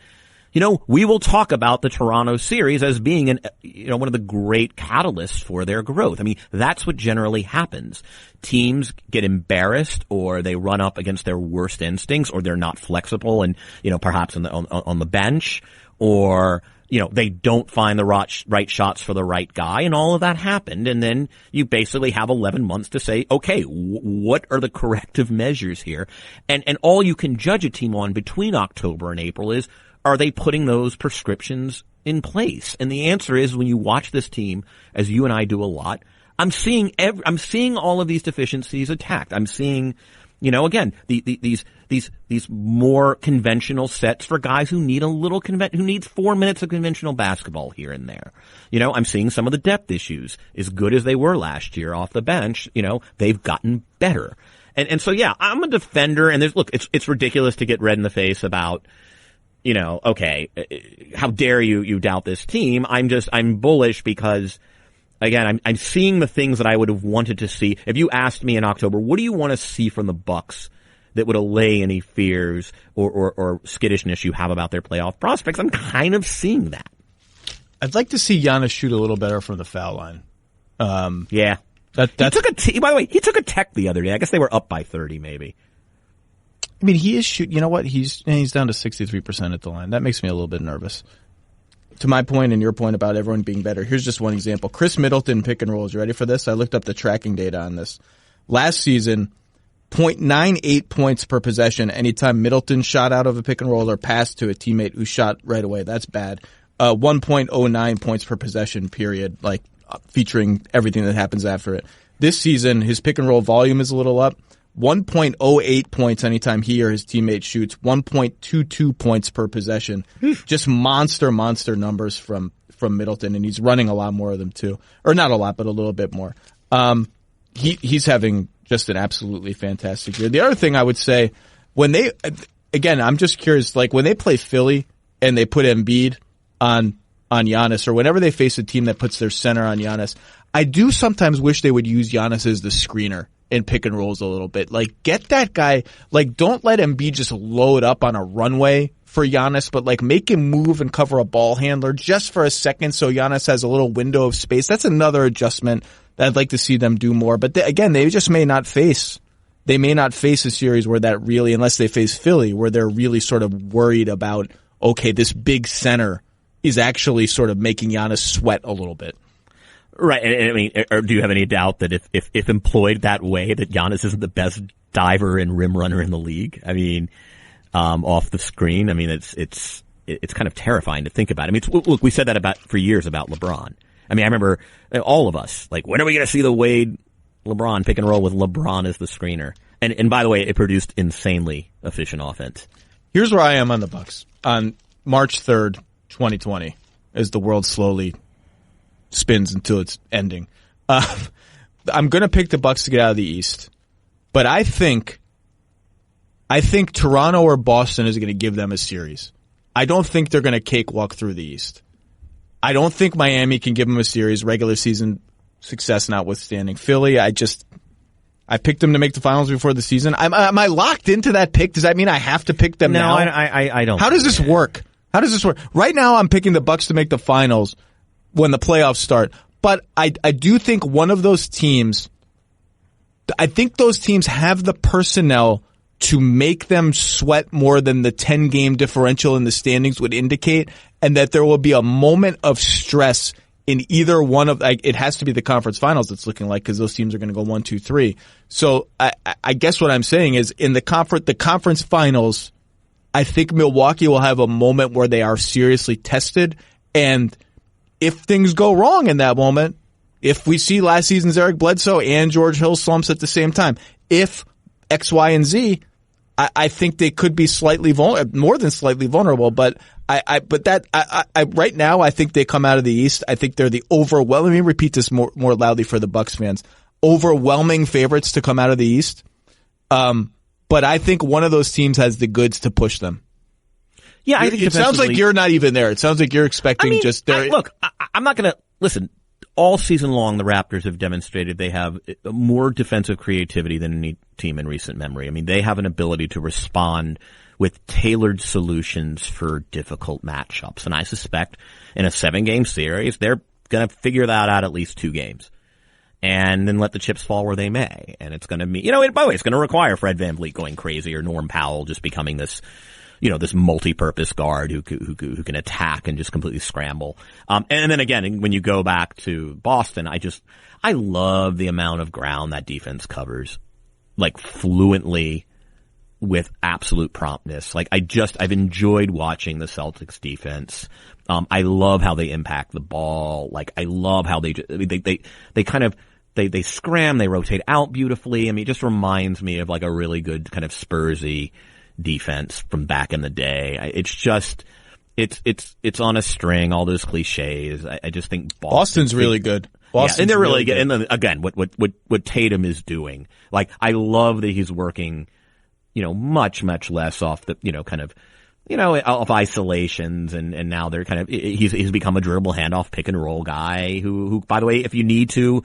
we will talk about the Toronto series as being one of the great catalysts for their growth. I mean, that's what generally happens. Teams get embarrassed, or they run up against their worst instincts, or they're not flexible and, perhaps on the bench, or, they don't find the right shots for the right guy, and all of that happened. And then you basically have 11 months to say, okay, what are the corrective measures here? And all you can judge a team on between October and April is, are they putting those prescriptions in place? And the answer is, when you watch this team, as you and I do a lot, I'm seeing all of these deficiencies attacked. I'm seeing, again, these more conventional sets for guys who need who needs 4 minutes of conventional basketball here and there. I'm seeing some of the depth issues. As good as they were last year off the bench, they've gotten better. And so, yeah, I'm a defender, and it's ridiculous to get red in the face about, okay, how dare you doubt this team? I'm bullish because, again, I'm seeing the things that I would have wanted to see. If you asked me in October, what do you want to see from the Bucks that would allay any fears or skittishness you have about their playoff prospects? I'm kind of seeing that. I'd like to see Giannis shoot a little better from the foul line. Yeah. By the way, he took a tech the other day. I guess they were up by 30 maybe. I mean, he is shooting. You know what? He's down to 63% at the line. That makes me a little bit nervous. To my point and your point about everyone being better, here's just one example. Chris Middleton pick and rolls. You ready for this? I looked up the tracking data on this. Last season, 0.98 points per possession anytime Middleton shot out of a pick and roll or passed to a teammate who shot right away. That's bad. 1.09 points per possession, period, featuring everything that happens after it. This season, his pick and roll volume is a little up. 1.08 points anytime he or his teammate shoots. 1.22 points per possession. Just monster numbers from Middleton, and he's running a lot more of them too. Or not a lot, but a little bit more. He's having just an absolutely fantastic year. The other thing I would say, I'm just curious, when they play Philly and they put Embiid on Giannis, or whenever they face a team that puts their center on Giannis, I do sometimes wish they would use Giannis as the screener and pick and rolls a little bit. Get that guy, don't let Embiid just load up on a runway for Giannis, but make him move and cover a ball handler just for a second so Giannis has a little window of space. That's another adjustment that I'd like to see them do more. But they just may not face a series where that really, unless they face Philly, where they're really sort of worried about, okay, this big center is actually sort of making Giannis sweat a little bit. Right. And I mean, or do you have any doubt that if employed that way, that Giannis isn't the best diver and rim runner in the league? I mean, off the screen, I mean, it's kind of terrifying to think about. I mean, look, we said that for years about LeBron. I mean, I remember all of us, when are we going to see the Wade LeBron pick and roll with LeBron as the screener? And by the way, it produced insanely efficient offense. Here's where I am on the Bucks. On March 3rd, 2020, as the world slowly spins until it's ending. I'm going to pick the Bucks to get out of the East, but I think Toronto or Boston is going to give them a series. I don't think they're going to cakewalk through the East. I don't think Miami can give them a series, regular season success notwithstanding. Philly, I picked them to make the finals before the season. Am I locked into that pick? Does that mean I have to pick them now? No, I don't. How does this work? Right now I'm picking the Bucks to make the finals when the playoffs start. But I do think one of those teams, I think those teams have the personnel to make them sweat more than the 10-game differential in the standings would indicate, and that there will be a moment of stress in either one of, it has to be the conference finals it's looking like, because those teams are going to go 1, 2, 3. So I guess what I'm saying is in the conference finals, I think Milwaukee will have a moment where they are seriously tested, and if things go wrong in that moment, if we see last season's Eric Bledsoe and George Hill slumps at the same time, if X, Y, and Z, I think they could be more than slightly vulnerable. But right now, I think they come out of the East. I think they're the overwhelming. Let me repeat this more loudly for the Bucks fans. Overwhelming favorites to come out of the East. But I think one of those teams has the goods to push them. Yeah, I think it sounds like you're not even there. It sounds like you're expecting look, I'm not going to listen. all season long, the Raptors have demonstrated they have more defensive creativity than any team in recent memory. I mean, they have an ability to respond with tailored solutions for difficult matchups. And I suspect in a 7-game series, they're going to figure that out at least 2 games. And then let the chips fall where they may. And it's going to be, by the way, it's going to require Fred VanVleet going crazy or Norm Powell just becoming this, this multi-purpose guard who can attack and just completely scramble. And then again, when you go back to Boston, I love the amount of ground that defense covers, like fluently with absolute promptness. Like I've enjoyed watching the Celtics defense. I love how they impact the ball. Like I love how they kind of, they scram, they rotate out beautifully. I mean, it just reminds me of like a really good kind of Spursy defense from back in the day. It's on a string, all those cliches. I just think Boston's really good. And they're really good. And then again, what Tatum is doing, like I love that he's working, much less off the, off isolations and now they're kind of, he's become a dribble handoff pick and roll guy who, by the way, if you need to,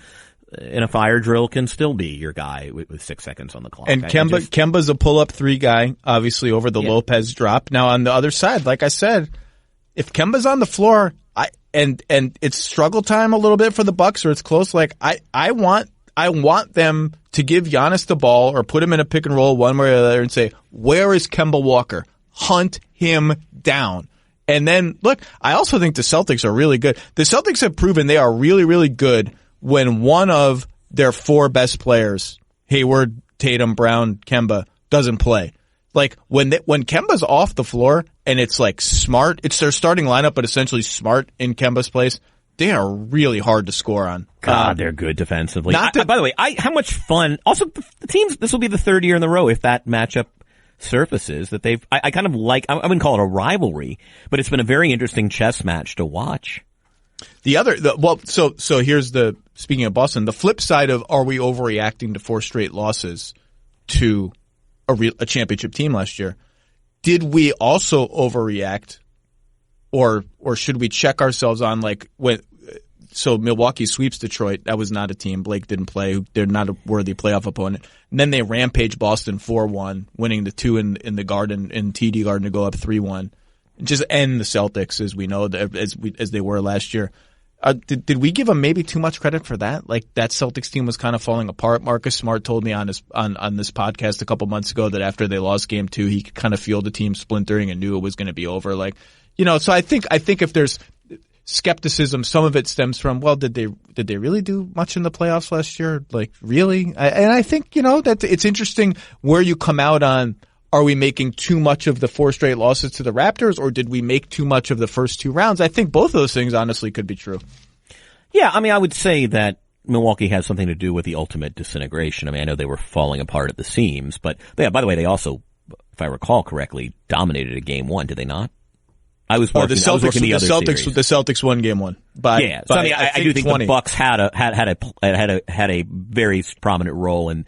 in a fire drill can still be your guy with 6 seconds on the clock. And Kemba's a pull-up 3 guy, obviously over the Lopez drop. Now on the other side, like I said, if Kemba's on the floor, and it's struggle time a little bit for the Bucks or it's close, like I want them to give Giannis the ball or put him in a pick and roll one way or the other and say, where is Kemba Walker? Hunt him down. And then, look, I also think the Celtics are really good. The Celtics have proven they are really, really good when one of their 4 best players, Hayward, Tatum, Brown, Kemba, doesn't play. Like when Kemba's off the floor and it's like Smart, it's their starting lineup, but essentially Smart in Kemba's place, they are really hard to score on. God, they're good defensively. By the way, how much fun, also the teams, this will be the 3rd year in a row if that matchup surfaces that I kind of like, I wouldn't call it a rivalry, but it's been a very interesting chess match to watch. So here's speaking of Boston, the flip side of are we overreacting to 4 straight losses to a championship team last year? Did we also overreact or should we check ourselves on so Milwaukee sweeps Detroit. That was not a team. Blake didn't play. They're not a worthy playoff opponent. And then they rampage Boston 4-1, winning the 2 in the Garden, in TD Garden to go up 3-1. Just end the Celtics as we know, as they were last year. Did we give them maybe too much credit for that? Like that Celtics team was kind of falling apart. Marcus Smart told me on this podcast a couple months ago that after they lost game 2, he could kind of feel the team splintering and knew it was going to be over. So I think if there's skepticism, some of it stems from, well, did they really do much in the playoffs last year? Like really? And I think, that it's interesting where you come out on, are we making too much of the 4 straight losses to the Raptors, or did we make too much of the first 2 rounds? I think both of those things honestly could be true. Yeah, I mean, I would say that Milwaukee has something to do with the ultimate disintegration. I mean, I know they were falling apart at the seams, but by the way, they also, if I recall correctly, dominated a game 1, did they not? I was working the other series. The Celtics won game 1. I do think 20. The Bucks had a very prominent role in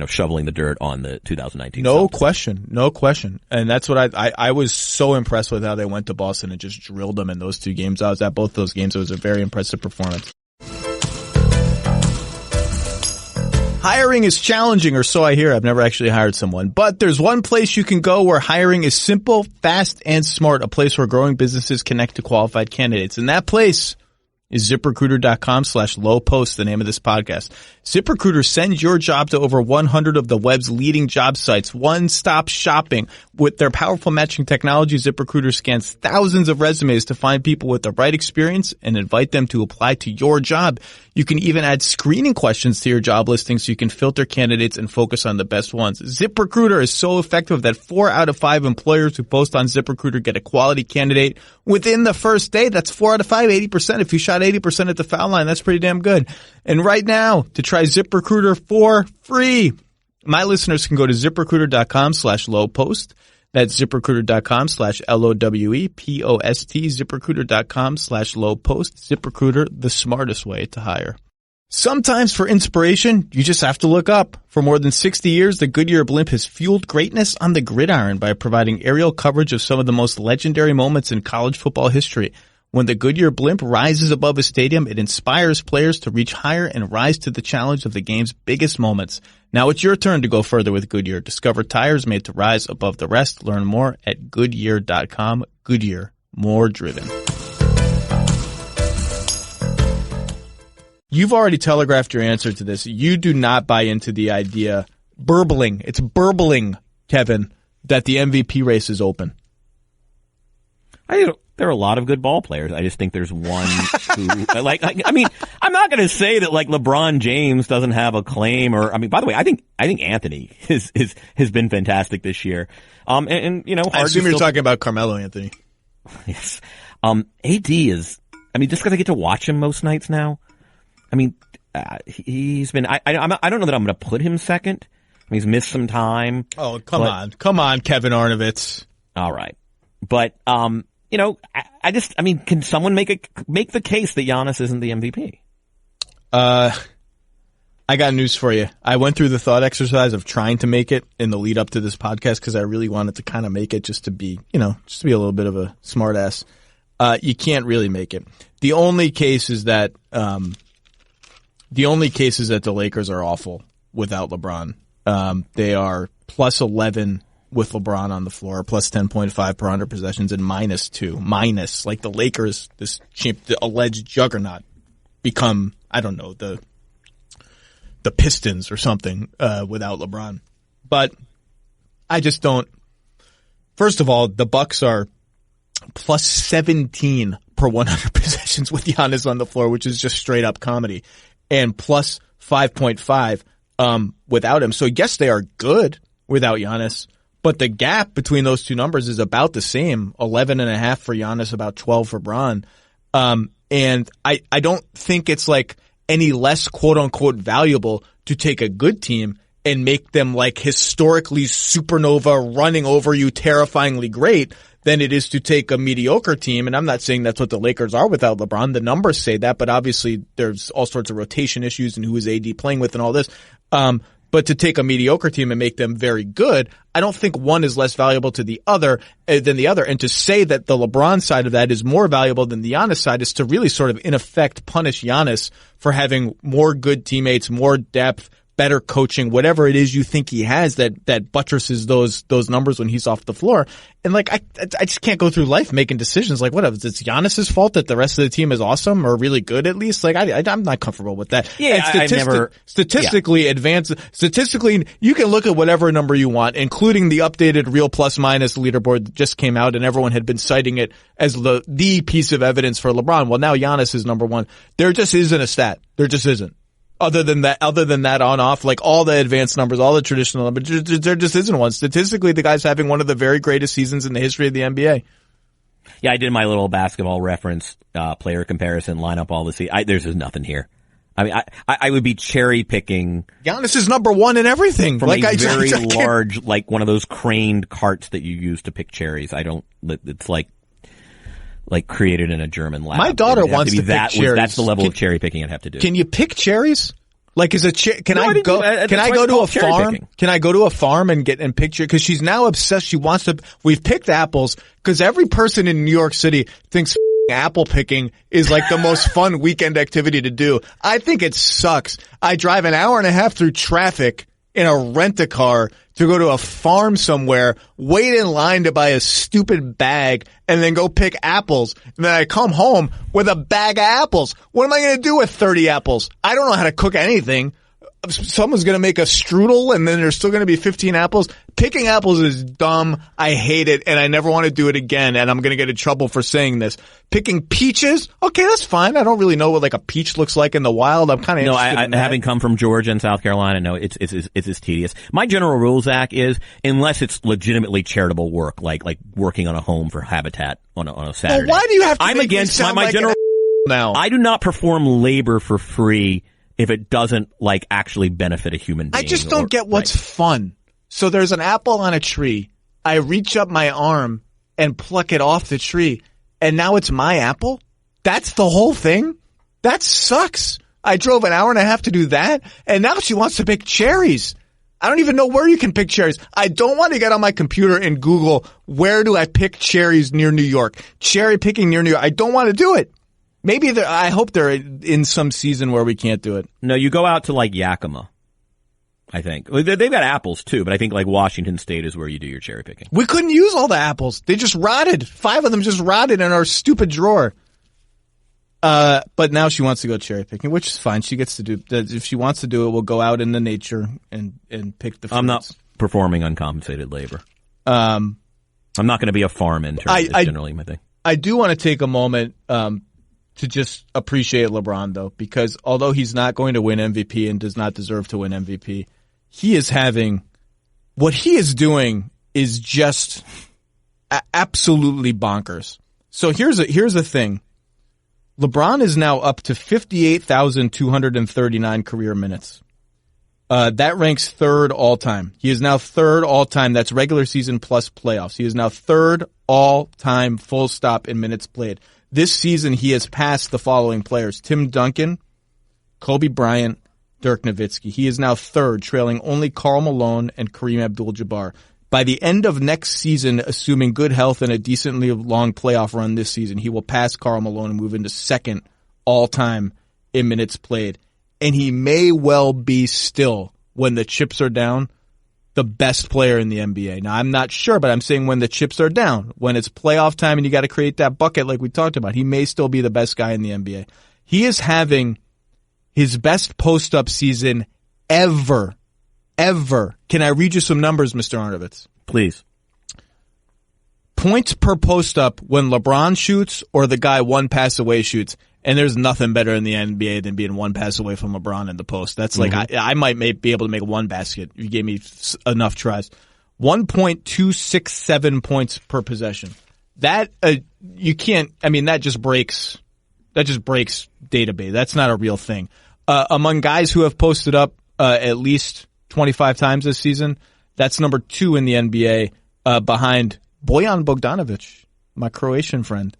shoveling the dirt on the 2019 Celtics. No question. And that's what I was so impressed with how they went to Boston and just drilled them in those 2 games. I was at both those games. It was a very impressive performance. Hiring is challenging, or so I hear. I've never actually hired someone. But there's one place you can go where hiring is simple, fast, and smart, a place where growing businesses connect to qualified candidates. And that place is ZipRecruiter.com/LowePost, the name of this podcast. ZipRecruiter sends your job to over 100 of the web's leading job sites. One-stop shopping. With their powerful matching technology, ZipRecruiter scans thousands of resumes to find people with the right experience and invite them to apply to your job. You can even add screening questions to your job listing so you can filter candidates and focus on the best ones. ZipRecruiter is so effective that 4 out of 5 employers who post on ZipRecruiter get a quality candidate within the first day. That's 4 out of 5, 80%. If you shot 80% at the foul line, that's pretty damn good. And right now, to try ZipRecruiter for free, my listeners can go to ZipRecruiter.com/LowePost. That's ZipRecruiter.com/LOWEPOST. ZipRecruiter.com/LowePost. ZipRecruiter, the smartest way to hire. Sometimes for inspiration, you just have to look up. For more than 60 years, the Goodyear blimp has fueled greatness on the gridiron by providing aerial coverage of some of the most legendary moments in college football history. When the Goodyear blimp rises above a stadium, it inspires players to reach higher and rise to the challenge of the game's biggest moments. Now it's your turn to go further with Goodyear. Discover tires made to rise above the rest. Learn more at Goodyear.com. Goodyear, more driven. You've already telegraphed your answer to this. You do not buy into the idea, burbling, it's burbling, Kevin, that the MVP race is open. There are a lot of good ball players. I just think there's one who, I mean, I'm not going to say that like LeBron James doesn't have a claim or, I mean, by the way, I think Anthony has been fantastic this year. And you know, I assume you're talking about Carmelo Anthony. Yes. AD is, I mean, just because I get to watch him most nights now, I mean, he's been, I don't know that I'm going to put him second. I mean, he's missed some time. Oh, come on, Kevin Arnovitz. All right. But, you know, I mean, can someone make the case that Giannis isn't the MVP? I got news for you. I went through the thought exercise of trying to make it in the lead up to this podcast because I really wanted to kind of make it just to be a little bit of a smart ass. You can't really make it. The only case is that the Lakers are awful without LeBron. They are plus 11 with LeBron on the floor, plus 10.5 per 100 possessions, and -2. Like the Lakers, the alleged juggernaut, become, I don't know, the Pistons or something, without LeBron. But I just don't. First of all, the Bucks are plus 17 per 100 possessions with Giannis on the floor, which is just straight up comedy, and plus 5.5, without him. So yes, they are good without Giannis. But the gap between those two numbers is about the same, 11.5 for Giannis, about 12 for Bron. And I don't think it's like any less quote unquote valuable to take a good team and make them like historically supernova running over you terrifyingly great than it is to take a mediocre team. And I'm not saying that's what the Lakers are without LeBron. The numbers say that, but obviously there's all sorts of rotation issues and who is AD playing with and all this. But to take a mediocre team and make them very good, I don't think one is less valuable to the other than the other. And to say that the LeBron side of that is more valuable than the Giannis side is to really sort of in effect punish Giannis for having more good teammates, more depth, better coaching, whatever it is you think he has that buttresses those numbers when he's off the floor. And like, I just can't go through life making decisions like, whatever, it's Giannis's fault that the rest of the team is awesome or really good at least. Like, I'm not comfortable with that. Yeah, statistically, you can look at whatever number you want, including the updated real plus minus leaderboard that just came out and everyone had been citing it as the piece of evidence for LeBron. Well, now Giannis is number one. There just isn't a stat. There just isn't. Other than that on off, like all the advanced numbers, all the traditional numbers, there just isn't one. Statistically, the guy's having one of the very greatest seasons in the history of the NBA. Yeah, I did my little basketball reference, player comparison, line up all the there's just nothing here. I mean, I would be cherry picking. Giannis is number one in everything. From like a very large, like one of those craned carts that you use to pick cherries. It's like created in a German lab. My daughter wants to pick cherries. That's the level of cherry picking I'd have to do. Can you pick cherries? Like, can I go to a farm? Can I go to a farm and pick cherries? Because she's now obsessed. She wants to. We've picked apples because every person in New York City thinks apple picking is like the most fun weekend activity to do. I think it sucks. I drive an hour and a half through traffic in a rent-a-car to go to a farm somewhere, wait in line to buy a stupid bag, and then go pick apples. And then I come home with a bag of apples. What am I going to do with 30 apples? I don't know how to cook anything. Someone's going to make a strudel, and then there's still going to be 15 apples. Picking apples is dumb. I hate it, and I never want to do it again, and I'm going to get in trouble for saying this. Picking peaches? Okay, that's fine. I don't really know what like a peach looks like in the wild. I'm kind of interested in that. Having come from Georgia and South Carolina, no, it's as tedious. My general rule, Zach, is unless it's legitimately charitable work, like working on a home for Habitat on a Saturday. Well, why do you have to I'm make against me sound my like general now? I do not perform labor for free if it doesn't like actually benefit a human being. I just don't get what's fun. So there's an apple on a tree. I reach up my arm and pluck it off the tree, and now it's my apple? That's the whole thing? That sucks. I drove an hour and a half to do that, and now she wants to pick cherries. I don't even know where you can pick cherries. I don't want to get on my computer and Google, where do I pick cherries near New York? Cherry picking near New York. I don't want to do it. Maybe I hope they're in some season where we can't do it. No, you go out to like Yakima, I think. They've got apples too, but I think like Washington State is where you do your cherry picking. We couldn't use all the apples. They just rotted. 5 of them just rotted in our stupid drawer. But now she wants to go cherry picking, which is fine. She gets to do that. If she wants to do it, we'll go out in the nature and pick the fruits. I'm not performing uncompensated labor. I'm not going to be a farm intern. Is generally my thing. I do want to take a moment, to just appreciate LeBron though, because although he's not going to win MVP and does not deserve to win MVP, he is having, what he is doing is just absolutely bonkers. So here's the thing. LeBron is now up to 58,239 career minutes. That ranks third all time. He is now third all time. That's regular season plus playoffs. He is now third all time full stop in minutes played. This season he has passed the following players: Tim Duncan, Kobe Bryant, Dirk Nowitzki. He is now third, trailing only Karl Malone and Kareem Abdul-Jabbar. By the end of next season, assuming good health and a decently long playoff run this season, he will pass Karl Malone and move into second all-time in minutes played. And he may well be still, when the chips are down, the best player in the NBA. Now, I'm not sure, but I'm saying when the chips are down, when it's playoff time and you got to create that bucket like we talked about, he may still be the best guy in the NBA. He is having his best post-up season ever. Can I read you some numbers, Mr. Arnovitz? Please. Points per post-up when LeBron shoots or the guy one pass away shoots. And there's nothing better in the NBA than being one pass away from LeBron in the post. That's like, I might be able to make one basket if you gave me enough tries. 1.267 points per possession. That, you can't, I mean, that just breaks database. That's not a real thing. Among guys who have posted up, at least 25 times this season, that's number 2 in the NBA, behind Bojan Bogdanovic, my Croatian friend.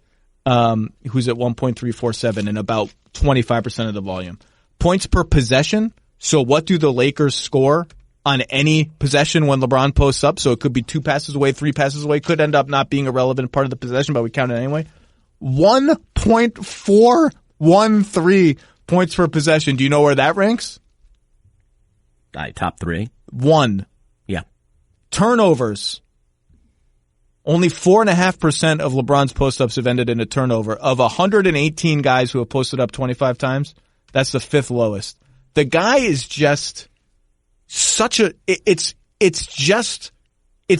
Who's at 1.347 and about 25% of the volume. Points per possession. So what do the Lakers score on any possession when LeBron posts up? So it could be 2 passes away, 3 passes away. Could end up not being a relevant part of the possession, but we count it anyway. 1.413 points per possession. Do you know where that ranks? Top 3. 1. Yeah. Turnovers. Only 4.5% of LeBron's post-ups have ended in a turnover. Of 118 guys who have posted up 25 times, that's the 5th lowest. The guy is just such a, it's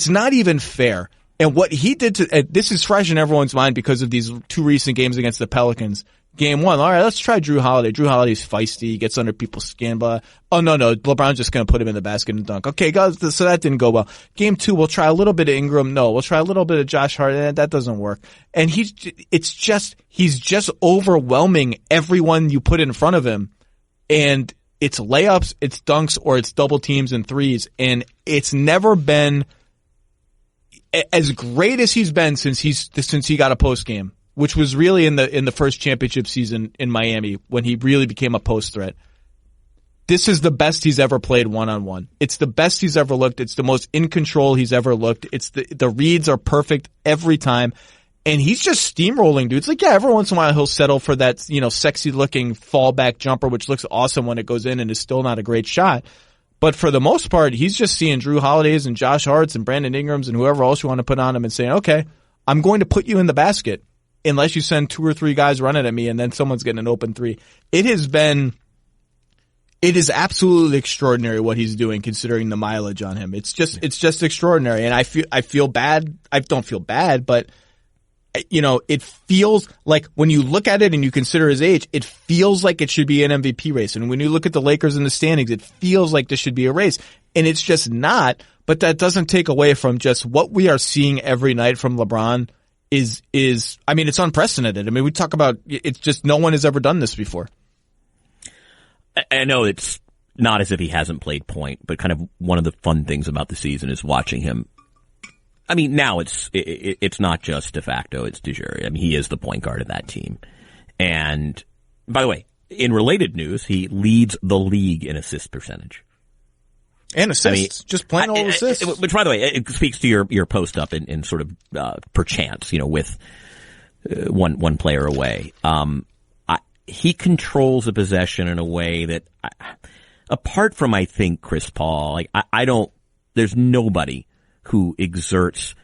not even fair. And what he did this is fresh in everyone's mind because of these 2 recent games against the Pelicans. Game 1, all right, let's try Drew Holiday. Drew Holiday's feisty, he gets under people's skin, but oh no, LeBron's just going to put him in the basket and dunk. Okay, guys, so that didn't go well. Game 2, we'll try a little bit of Ingram. No, we'll try a little bit of Josh Hart. That doesn't work. And he's just overwhelming everyone you put in front of him. And it's layups, it's dunks, or it's double teams and threes. And it's never been as great as he's been since he got a post game, which was really in the first championship season in Miami when he really became a post threat. This is the best he's ever played one-on-one. It's the best he's ever looked. It's the most in control he's ever looked. It's the reads are perfect every time. And he's just steamrolling dudes. Like, yeah, every once in a while he'll settle for that, sexy looking fallback jumper, which looks awesome when it goes in and is still not a great shot. But for the most part, he's just seeing Drew Holidays and Josh Harts and Brandon Ingrams and whoever else you want to put on him and saying, okay, I'm going to put you in the basket unless you send 2 or 3 guys running at me and then someone's getting an open 3. It is absolutely extraordinary what he's doing considering the mileage on him. It's just extraordinary. And I feel bad. I don't feel bad, but it feels like when you look at it and you consider his age, it feels like it should be an MVP race. And when you look at the Lakers in the standings, it feels like this should be a race. And it's just not, but that doesn't take away from just what we are seeing every night from LeBron is it's unprecedented. I mean, we talk about, it's just no one has ever done this before. I know it's not as if he hasn't played point, but kind of one of the fun things about the season is watching him. I mean, now it's not just de facto, it's de jure. I mean, he is the point guard of that team. And by the way, in related news, he leads the league in assist percentage. And assists. Just plain old assists. Which, by the way, it speaks to your post up in sort of, perchance, with, one player away. He controls the possession in a way that, apart from, I think, Chris Paul, there's nobody who exerts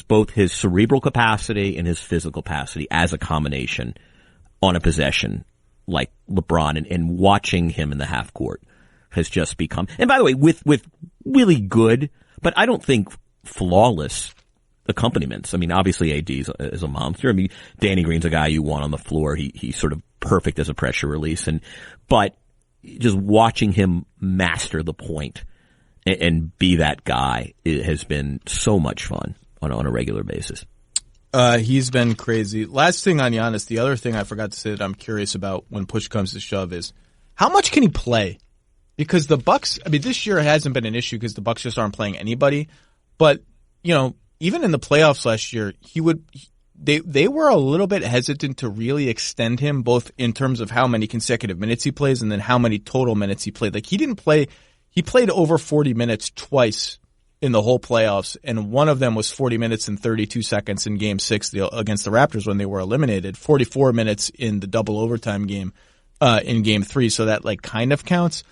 both his cerebral capacity and his physical capacity as a combination on a possession like LeBron, and watching him in the half court has just become, and by the way, with really good, but I don't think flawless accompaniments. I mean, obviously AD is a monster. I mean, Danny Green's a guy you want on the floor. He's sort of perfect as a pressure release, but just watching him master the point and be that guy, it has been so much fun on a regular basis. He's been crazy. Last thing on Giannis, the other thing I forgot to say that I'm curious about when push comes to shove is how much can he play? Because the Bucks, I mean, this year hasn't been an issue because the Bucks just aren't playing anybody. But, even in the playoffs last year, they were a little bit hesitant to really extend him, both in terms of how many consecutive minutes he plays and then how many total minutes he played. Like, he played over 40 minutes twice in the whole playoffs, and one of them was 40 minutes and 32 seconds in Game 6 against the Raptors when they were eliminated, 44 minutes in the double overtime game in Game 3, so that kind of counts.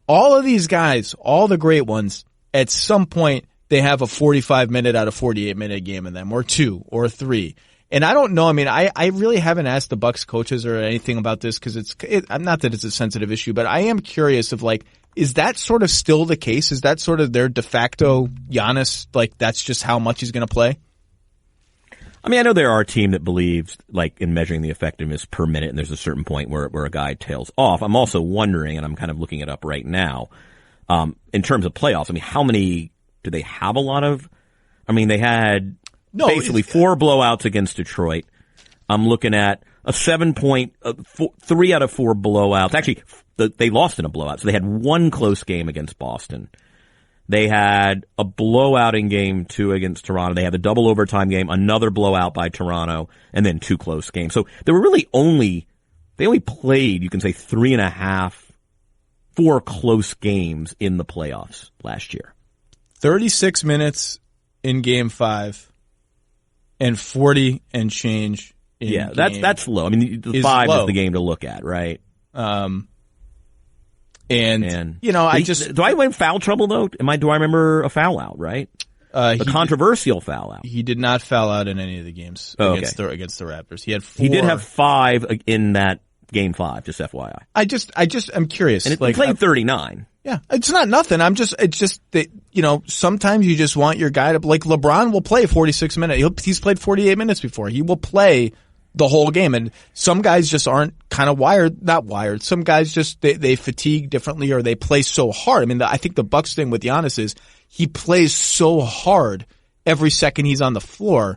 All of these guys, all the great ones, at some point they have a 45-minute out of 48-minute game in them, or 2 or 3. And I don't know. I mean, I really haven't asked the Bucks coaches or anything about this because I'm not that it's a sensitive issue, but I am curious of is that sort of still the case? Is that sort of their de facto Giannis? That's just how much he's going to play? I mean, I know there are a team that believes, in measuring the effectiveness per minute, and there's a certain point where a guy tails off. I'm also wondering, and I'm kind of looking it up right now, in terms of playoffs, I mean, how many do they have a lot of? I mean, they had basically 4 blowouts against Detroit. I'm looking at a 7-point, 3 out of 4 blowouts. Actually, they lost in a blowout, so they had 1 close game against Boston. They had a blowout in Game 2 against Toronto. They had the double overtime game, another blowout by Toronto, and then 2 close games. So they were really they only played, you can say, 3.5, 4 close games in the playoffs last year. 36 minutes in Game 5 and 40 and change in game. That's low. I mean, the 5 is the game to look at, right? Do I win foul trouble though? Do I remember a foul out, right? A controversial foul out. He did not foul out in any of the games against the Raptors. He had 4. He did have 5 in that Game 5, just FYI. I'm curious. And he played 39. Yeah, it's not nothing. It's just that, sometimes you just want your guy to, LeBron will play 46 minutes. He's played 48 minutes before. He will play the whole game. And some guys just aren't kind of not wired. Some guys just, they fatigue differently or they play so hard. I mean, I think the Bucks thing with Giannis is he plays so hard every second he's on the floor.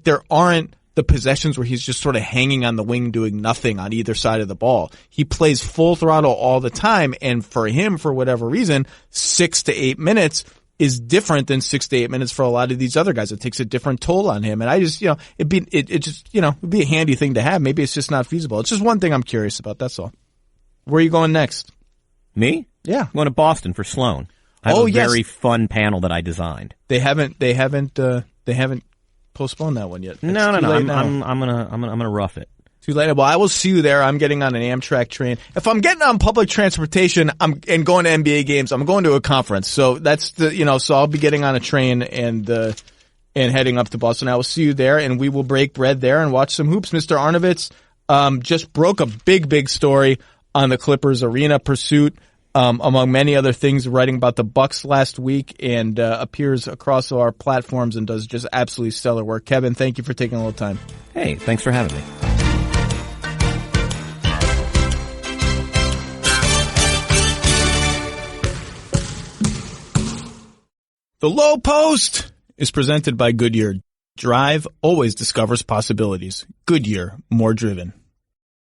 There aren't the possessions where he's just sort of hanging on the wing doing nothing on either side of the ball. He plays full throttle all the time. And for him, for whatever reason, 6 to 8 minutes is different than 6 to 8 minutes for a lot of these other guys. It takes a different toll on him. And I just, it'd be a handy thing to have. Maybe it's just not feasible. It's just one thing I'm curious about. That's all. Where are you going next? Me? Yeah. I'm going to Boston for Sloan. I have a very fun panel that I designed. They haven't postponed that one yet. No. I'm gonna rough it. Too late. Well, I will see you there. I'm getting on an Amtrak train. If I'm getting on public transportation, and going to NBA games, I'm going to a conference. So that's so I'll be getting on a train and heading up to Boston. I will see you there, and we will break bread there and watch some hoops. Mr. Arnovitz just broke a big story on the Clippers arena pursuit. Among many other things, writing about the Bucks last week, and appears across our platforms and does just absolutely stellar work. Kevin, thank you for taking a little time. Hey, thanks for having me. The Lowe Post is presented by Goodyear. Drive always discovers possibilities. Goodyear, more driven.